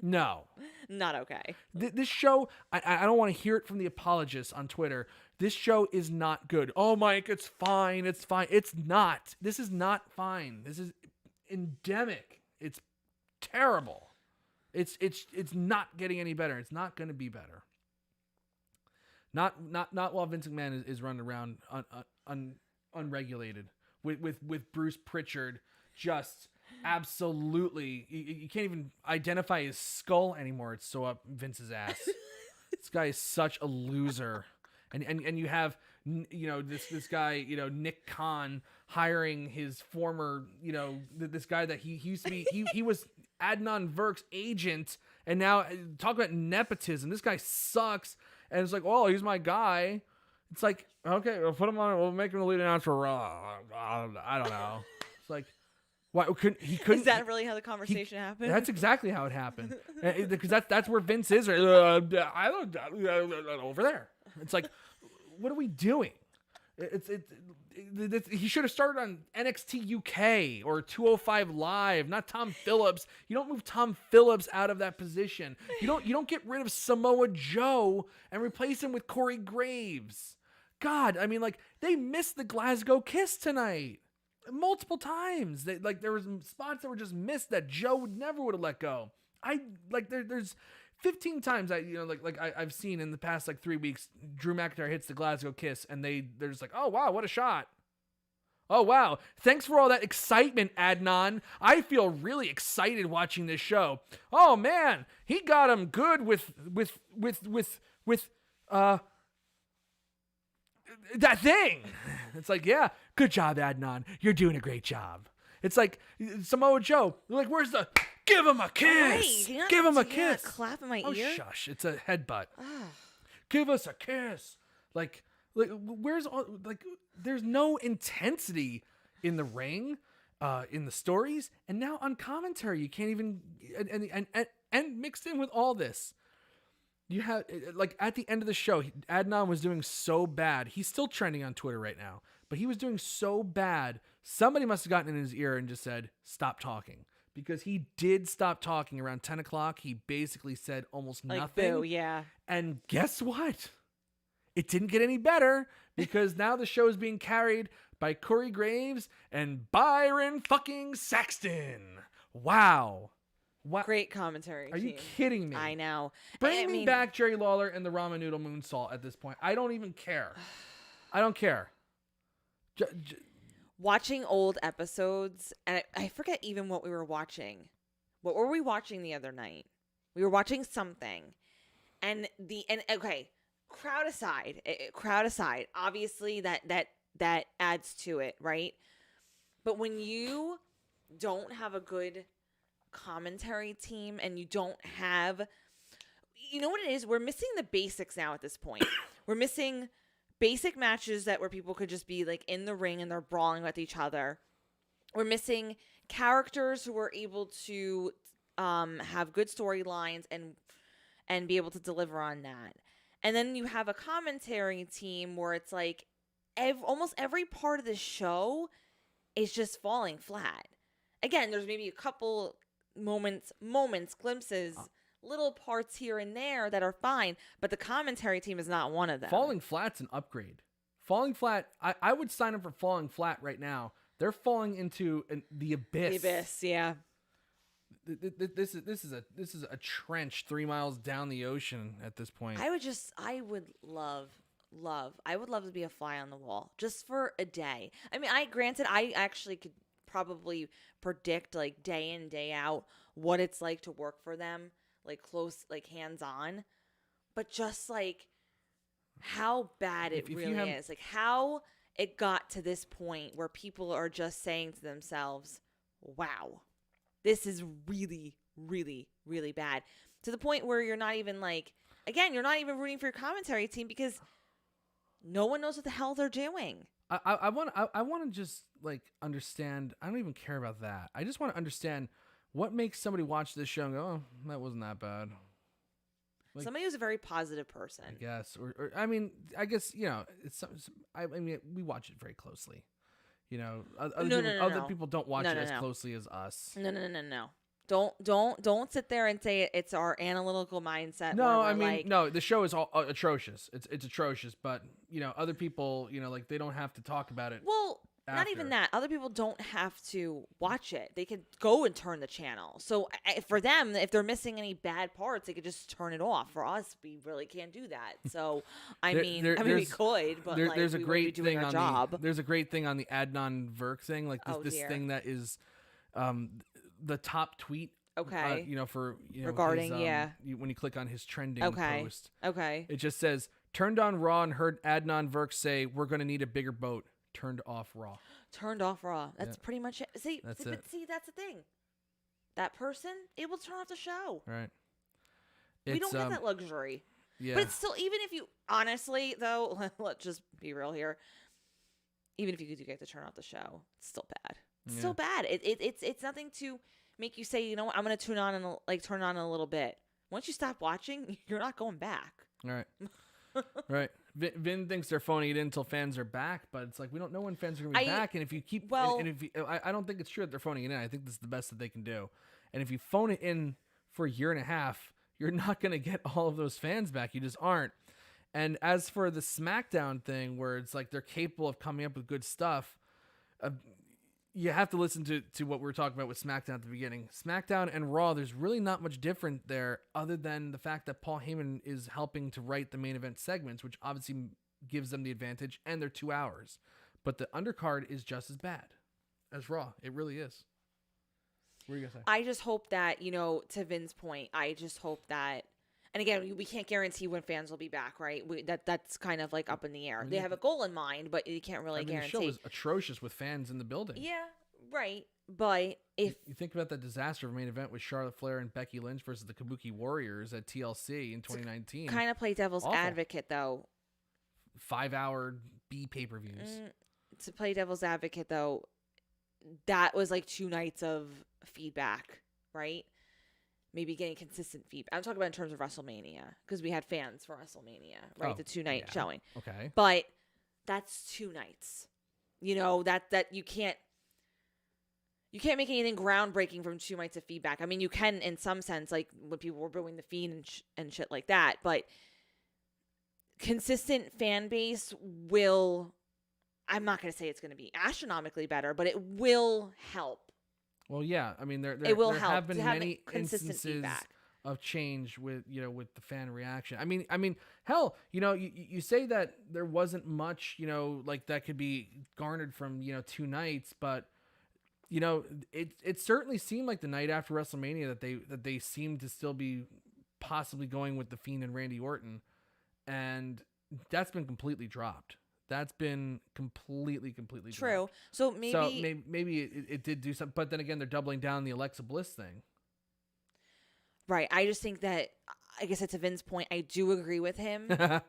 No. Not okay. This show, I don't want to hear it from the apologists on Twitter. This show is not good. Oh, Mike, it's fine. It's fine. It's not. This is not fine. This is endemic. It's terrible. It's not getting any better. It's not going to be better. Not while Vince McMahon is running around unregulated with Bruce Pritchard just absolutely. You can't even identify his skull anymore. It's so up Vince's ass. This guy is such a loser. And you have, this guy, Nick Khan hiring his former, this guy that he used to be, he was Adnan Virk's agent, and now talk about nepotism. This guy sucks, and it's like, oh, he's my guy. It's like, okay, we'll put him on. We'll make him the lead announcer for Raw. I don't know. It's like, why couldn't he? Couldn't. Is that really how the conversation happened? That's exactly how it happened, because that's where Vince is. I don't over there. It's like, what are we doing? He should have started on NXT UK or 205 Live, not Tom Phillips. You don't move Tom Phillips out of that position. You don't get rid of Samoa Joe and replace him with Corey Graves. God, I mean, like, they missed the Glasgow Kiss tonight multiple times. There was spots that were just missed that Joe would never have let go. There's 15 times I've seen in the past 3 weeks, Drew McIntyre hits the Glasgow Kiss, and they're just like, oh wow, what a shot! Oh wow, thanks for all that excitement, Adnan. I feel really excited watching this show. Oh man, he got him good with that thing. It's like, yeah, good job, Adnan. You're doing a great job. It's like Samoa Joe. They're like, where's the? Give him a kiss. Right, Give him a kiss. Clap in my ear. Oh, shush! It's a headbutt. Give us a kiss. Where's all? There's no intensity in the ring, in the stories, and now on commentary, you can't even. And mixed in with all this, you have at the end of the show, Adnan was doing so bad. He's still trending on Twitter right now, but he was doing so bad. Somebody must have gotten in his ear and just said, "Stop talking." Because he did stop talking around 10 o'clock. He basically said almost nothing. Boo, yeah. And guess what? It didn't get any better, because now the show is being carried by Corey Graves and Byron fucking Saxton. Wow. Great commentary. Are you kidding me? I know. Bring me back Jerry Lawler and the Ramen Noodle Moonsault at this point. I don't even care. I don't care. Watching old episodes, and I forget even what we were watching. What were we watching the other night? We were watching something, and okay, crowd aside, obviously that adds to it, right? But when you don't have a good commentary team and you don't have, you know what it is? We're missing the basics now at this point. We're missing basic matches where people could just be in the ring and they're brawling with each other. We're missing characters who are able to have good storylines and be able to deliver on that. And then you have a commentary team where it's almost every part of the show is just falling flat. Again, there's maybe a couple moments, glimpses, little parts here and there that are fine, but the commentary team is not one of them. Falling Flat's an upgrade. Falling Flat, I would sign up for Falling Flat right now. They're falling into the abyss. The abyss, yeah. This is a trench 3 miles down the ocean at this point. I would love to be a fly on the wall just for a day. I mean, I actually could probably predict day in, day out what it's like to work for them. Close, hands on, but just how bad it really is, how it got to this point where people are just saying to themselves, wow, this is really, really, really bad, to the point where you're not even you're not even rooting for your commentary team because no one knows what the hell they're doing. I want to just understand. I don't even care about that. I just want to understand what makes somebody watch this show and go, oh, that wasn't that bad? Somebody who's a very positive person. I guess. Or I mean, I guess, it's I mean, we watch it very closely. Other people don't watch it as closely as us. No. Don't sit there and say it's our analytical mindset. No, I mean, no, the show is all atrocious. It's atrocious, but, other people, they don't have to talk about it. Well, Not even that. Other people don't have to watch it. They could go and turn the channel. So for them, if they're missing any bad parts, they could just turn it off. For us, we really can't do that. So I mean, we could, but there's a great thing on job. There's a great thing on the Adnan Virk thing, like this thing that is the top tweet. Okay. Regarding his, when you click on his trending post. Okay. It just says turned on Raw and heard Adnan Virk say we're going to need a bigger boat. Turned off Raw. Turned off Raw. That's pretty much it. See, that's the thing. That person able to turn off the show. Right. We don't get that luxury. Yeah. But it's still, even if you honestly though, let's just be real here. Even if you do get to turn off the show, it's still bad. It's still bad. It's nothing to make you say, you know what, I'm gonna turn on in a little bit. Once you stop watching, you're not going back. All right. Right. Vin thinks they're phoning it in until fans are back, but it's like we don't know when fans are going to be back. And if you keep, I don't think it's true that they're phoning it in. I think this is the best that they can do. And if you phone it in for a year and a half, you're not going to get all of those fans back. You just aren't. And as for the SmackDown thing, where it's like they're capable of coming up with good stuff, you have to listen to what we were talking about with SmackDown at the beginning. SmackDown and Raw, there's really not much different there other than the fact that Paul Heyman is helping to write the main event segments, which obviously gives them the advantage, and they're 2 hours. But the undercard is just as bad as Raw. It really is. What are you going to say? I just hope that, to Vin's point, I just hope that, and again, we can't guarantee when fans will be back, right? That's kind of like up in the air. They have a goal in mind, but you can't really guarantee. The show was atrocious with fans in the building. Yeah, right. But if you think about that disaster of main event with Charlotte Flair and Becky Lynch versus the Kabuki Warriors at TLC in 2019. Kind of play devil's advocate, though. 5-hour B pay-per-views. To play devil's advocate, though, that was like 2 nights of feedback, right? Maybe getting consistent feedback. I'm talking about in terms of WrestleMania, because we had fans for WrestleMania, right? The 2-night showing. Okay. But that's 2 nights. That you can't make anything groundbreaking from 2 nights of feedback. I mean, you can in some sense, like when people were booing the Fiend and shit like that. But consistent fan base will. I'm not going to say it's going to be astronomically better, but it will help. Well, yeah. I mean, there have been many instances feedback of change with the fan reaction. I mean, hell, you say that there wasn't much, like that could be garnered from 2 nights, but it certainly seemed like the night after WrestleMania that they seemed to still be possibly going with the Fiend and Randy Orton, and that's been completely dropped. That's been completely true. dropped. So maybe it did do something, but then again, they're doubling down on the Alexa Bliss thing. Right. I just think that, I guess to Vin's point, I do agree with him. Wow,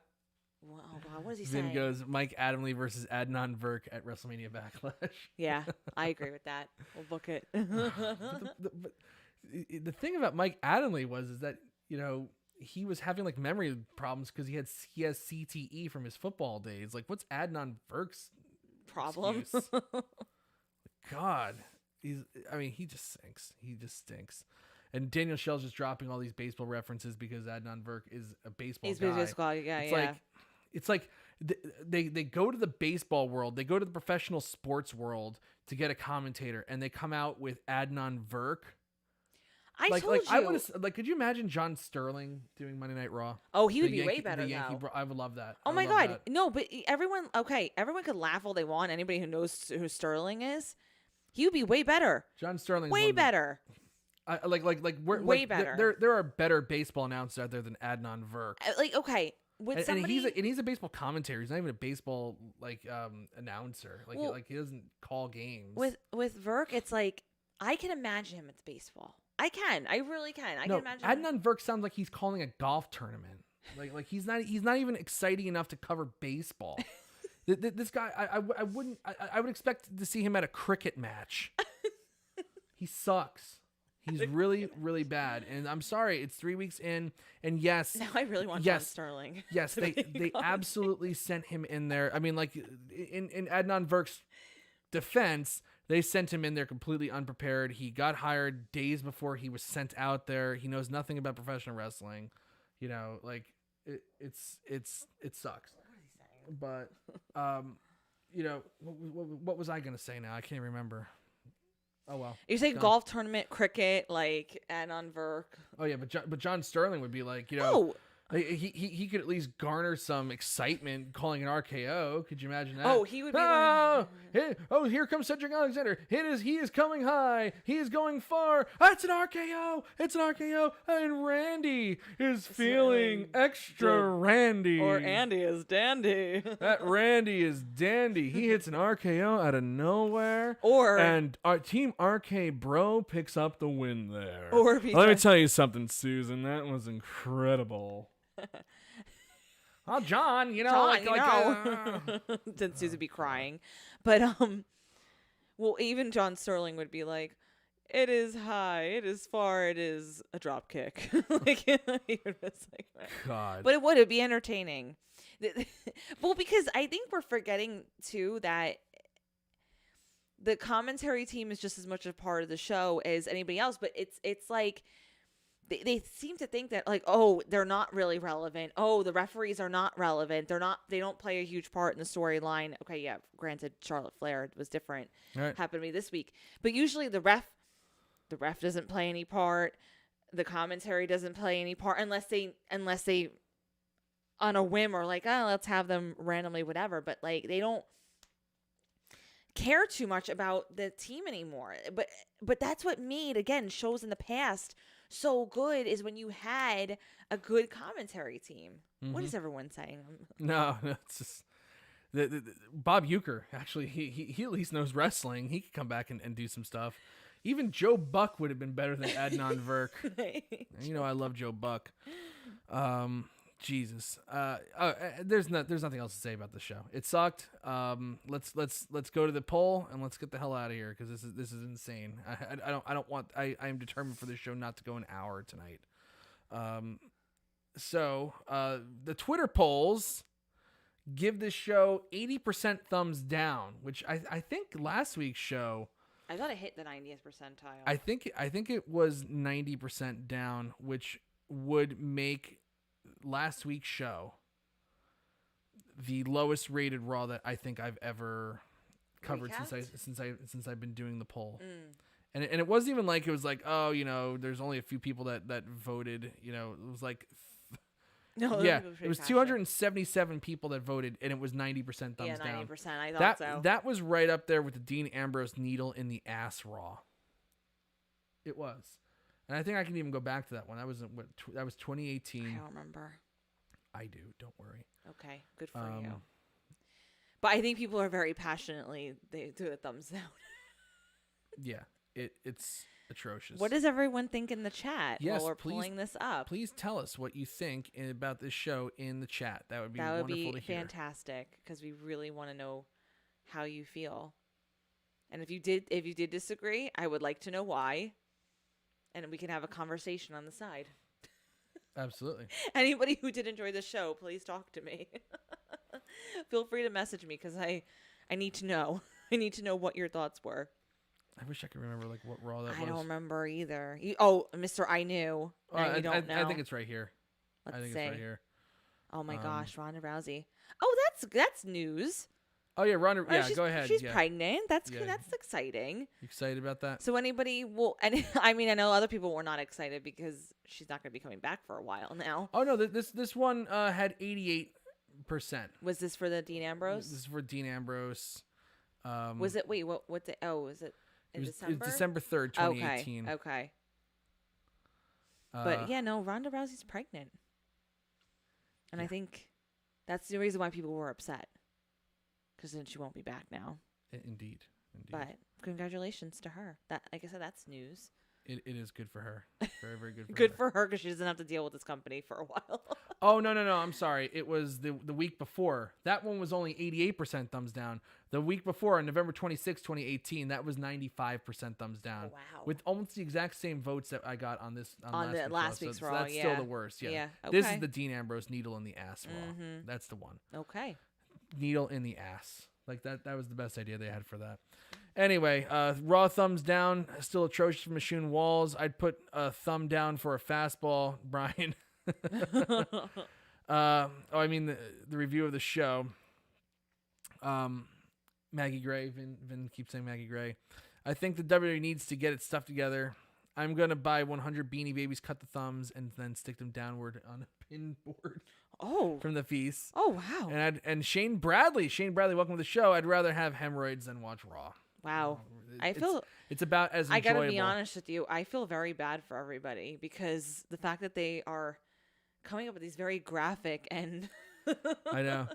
what does he say? Vin goes, Mike Adamle versus Adnan Virk at WrestleMania Backlash. Yeah, I agree with that. We'll book it. but the thing about Mike Adamle is that, he was having like memory problems because he has CTE from his football days. Like, what's Adnan Virk's problem? God, he just stinks. He just stinks. And Daniel Shell's just dropping all these baseball references because Adnan Virk is a baseball guy. He's baseball, yeah. It's like they go to the baseball world, they go to the professional sports world to get a commentator, and they come out with Adnan Virk. I would could you imagine John Sterling doing Monday Night Raw? Oh, he would be way better now. I would love that. Oh my God. No, but everyone could laugh all they want. Anybody who knows who Sterling is, he would be way better. John Sterling way better. Way better. There are better baseball announcers out there than Adnan Virk. He's a baseball commentator. He's not even a baseball announcer. He doesn't call games. With Virk, it's like I can imagine him at the baseball. I really can. I can imagine. Adnan Virk sounds like he's calling a golf tournament. Like he's not even exciting enough to cover baseball. This guy, I would expect to see him at a cricket match. He sucks. He's really, really bad. And I'm sorry, it's 3 weeks in. And yes. Now I really want John Sterling. Yes, they absolutely sent him in there. I mean, like in Adnan Virk's defense, they sent him in there completely unprepared. He got hired days before he was sent out there. He knows nothing about professional wrestling. It sucks. What is he saying? But what was I gonna say now? I can't remember. Oh well. You say golf tournament, cricket, like Adnan Virk. Oh yeah, but John Sterling would be like, he could at least garner some excitement calling an RKO. Could you imagine that? Oh, he would be here comes Cedric Alexander. He is coming high. He is going far. It's an RKO. It's an RKO. And Randy is feeling extra Randy. Or Andy is dandy. That Randy is dandy. He hits an RKO out of nowhere. And our Team RK Bro picks up the win there. Let me tell you something, Susan. That was incredible. Oh, John, then Susan be crying, but well, even John Sterling would be like, "It is high, it is far, it is a drop kick." Like, he would just like, God, but it would be entertaining. Well, because I think we're forgetting too that the commentary team is just as much a part of the show as anybody else, but it's like. They seem to think that, like, oh, they're not really relevant. Oh, the referees are not relevant. They don't play a huge part in the storyline. Okay, yeah, granted, Charlotte Flair was different. Right. Happened to me this week. But usually the ref doesn't play any part. The commentary doesn't play any part unless they on a whim are like, oh, let's have them randomly, whatever. But like, they don't care too much about the team anymore. But that's what made, again, shows in the past so good, is when you had a good commentary team. Mm-hmm. What is everyone saying? No, it's just the Bob Uecker. Actually, he at least knows wrestling. He could come back and do some stuff. Even Joe Buck would have been better than Adnan Virk. I love Joe Buck. Jesus. There's nothing else to say about the show. It sucked. Let's go to the poll and let's get the hell out of here, because this is insane. I don't want. I am determined for this show not to go an hour tonight. So the Twitter polls give this show 80% thumbs down, which I think last week's show. I thought it hit the 90th percentile. I think it was 90% down, which would make last week's show the lowest rated Raw that I think I've ever covered since I've been doing the poll. And it wasn't even like it was like, oh, there's only a few people that voted. It was like it was 277 people that voted, and it was 90% thumbs down. 90%. I thought so. That was right up there with the Dean Ambrose needle in the ass Raw. It was. And I think I can even go back to that one. That was 2018. I don't remember. I do. Don't worry. Okay, good for you. But I think people are very passionately. They do a thumbs down. Yeah, it's atrocious. What does everyone think in the chat while we're pulling this up? Please tell us what you think about this show in the chat. That would be wonderful to hear. That would be fantastic, because we really want to know how you feel. And if you did disagree, I would like to know why. And we can have a conversation on the side. Absolutely. Anybody who did enjoy the show, please talk to me. Feel free to message me, because I need to know. I need to know what your thoughts were. I wish I could remember what Raw that was. I don't remember either. Mr. I Knew. You don't know. I think it's right here. Let's see. It's right here. Oh my gosh, Ronda Rousey. Oh, that's news. Oh yeah, Ronda. Yeah, go ahead. She's pregnant. That's good. That's exciting. You excited about that? So anybody will, and I mean, I know other people were not excited because she's not going to be coming back for a while now. Oh no, this one had 88%. Was this for the Dean Ambrose? This is for Dean Ambrose. Was it? Wait, what day? Oh, was it in December? It was December 3rd, 2018. Okay. But yeah, no, Ronda Rousey's pregnant, and I think that's the reason why people were upset. Because then she won't be back now. Indeed. But congratulations to her. That, like I said, that's news. It is good for her. Very, very good for her. Good for her, because she doesn't have to deal with this company for a while. Oh, no. I'm sorry. It was the week before. That one was only 88% thumbs down. The week before, on November 26, 2018, that was 95% thumbs down. Oh, wow. With almost the exact same votes that I got on this on last week's Raw. So that's still the worst. Yeah. Okay. This is the Dean Ambrose needle in the ass Raw. Mm-hmm. That's the one. Okay. Needle in the ass. Like that was the best idea they had for that. Anyway, Raw thumbs down. Still atrocious from Machine Walls. I'd put a thumb down for a fastball, Brian. The review of the show. Maggie Gray. Vin keeps saying Maggie Gray. I think the WWE needs to get its stuff together. I'm going to buy 100 Beanie Babies, cut the thumbs, and then stick them downward on a pin board. Oh. From the feast. Oh, wow. And Shane Bradley, welcome to the show. I'd rather have hemorrhoids than watch Raw. Wow. It's about as enjoyable. I got to be honest with you. I feel very bad for everybody because the fact that they are coming up with these very graphic and I know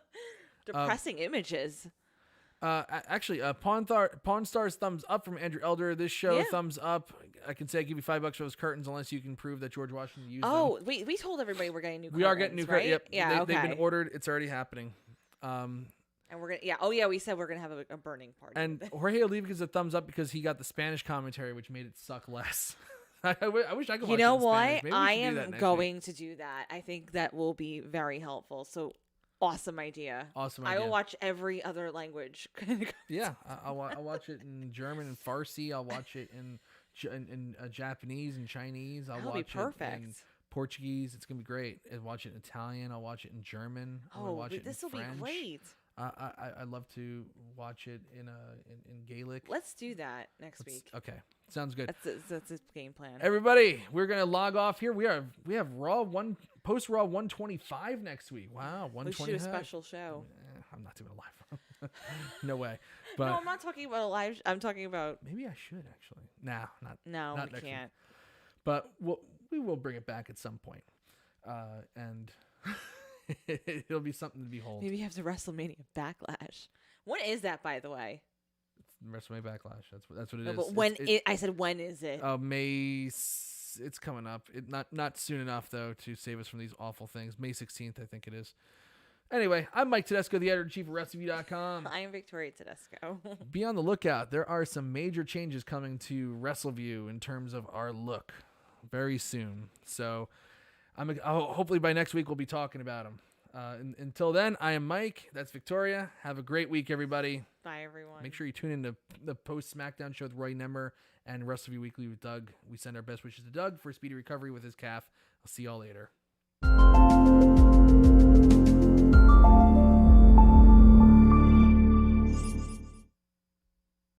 depressing images. Actually, Pawn Stars thumbs up from Andrew Elder. This show thumbs up. I can say I give you $5 for those curtains unless you can prove that George Washington used them. Oh, we told everybody we're getting new. We are getting new curtains. Right? Yep. Yeah. They've been ordered. It's already happening. And we're gonna. Yeah. Oh yeah. We said we're gonna have a burning party. And Jorge Oliva gives a thumbs up because he got the Spanish commentary, which made it suck less. I wish I could. You know what? I am going to do that. I think that will be very helpful. So. Awesome idea. I will watch every other language. Yeah, I'll watch it in German and Farsi. I'll watch it in Japanese and Chinese. I'll watch it in Portuguese. It's gonna be great. I'll watch it in Italian. I'll watch it in German. I'll watch it this in will be great. I love to watch it in Gaelic. Let's do that next week. Okay, sounds good. That's his game plan. Everybody, we're gonna log off here. We have Raw post Raw 125 next week. Wow, 125. We should do a special show. I'm not doing a live. No way. But no, I'm not talking about a live. I'm talking about. Maybe I should actually. Nah, not. No, not we can't. Week. But we will bring it back at some point, and. It'll be something to behold. Maybe you have the WrestleMania Backlash. When is that, by the way? It's WrestleMania Backlash. That's what it is. But I said, when is it? May. It's coming up. Not soon enough though to save us from these awful things. May 16th, I think it is. Anyway, I'm Mike Tedesco, the editor-in-chief of Wrestleview.com. I am Victoria Tedesco. Be on the lookout. There are some major changes coming to Wrestleview in terms of our look very soon. So. Hopefully by next week we'll be talking about them. Until then, I am Mike. That's Victoria. Have a great week, everybody. Bye, everyone. Make sure you tune in to the post SmackDown show with Roy Nemmer and Wrestleview Weekly with Doug. We send our best wishes to Doug for a speedy recovery with his calf. I'll see y'all later.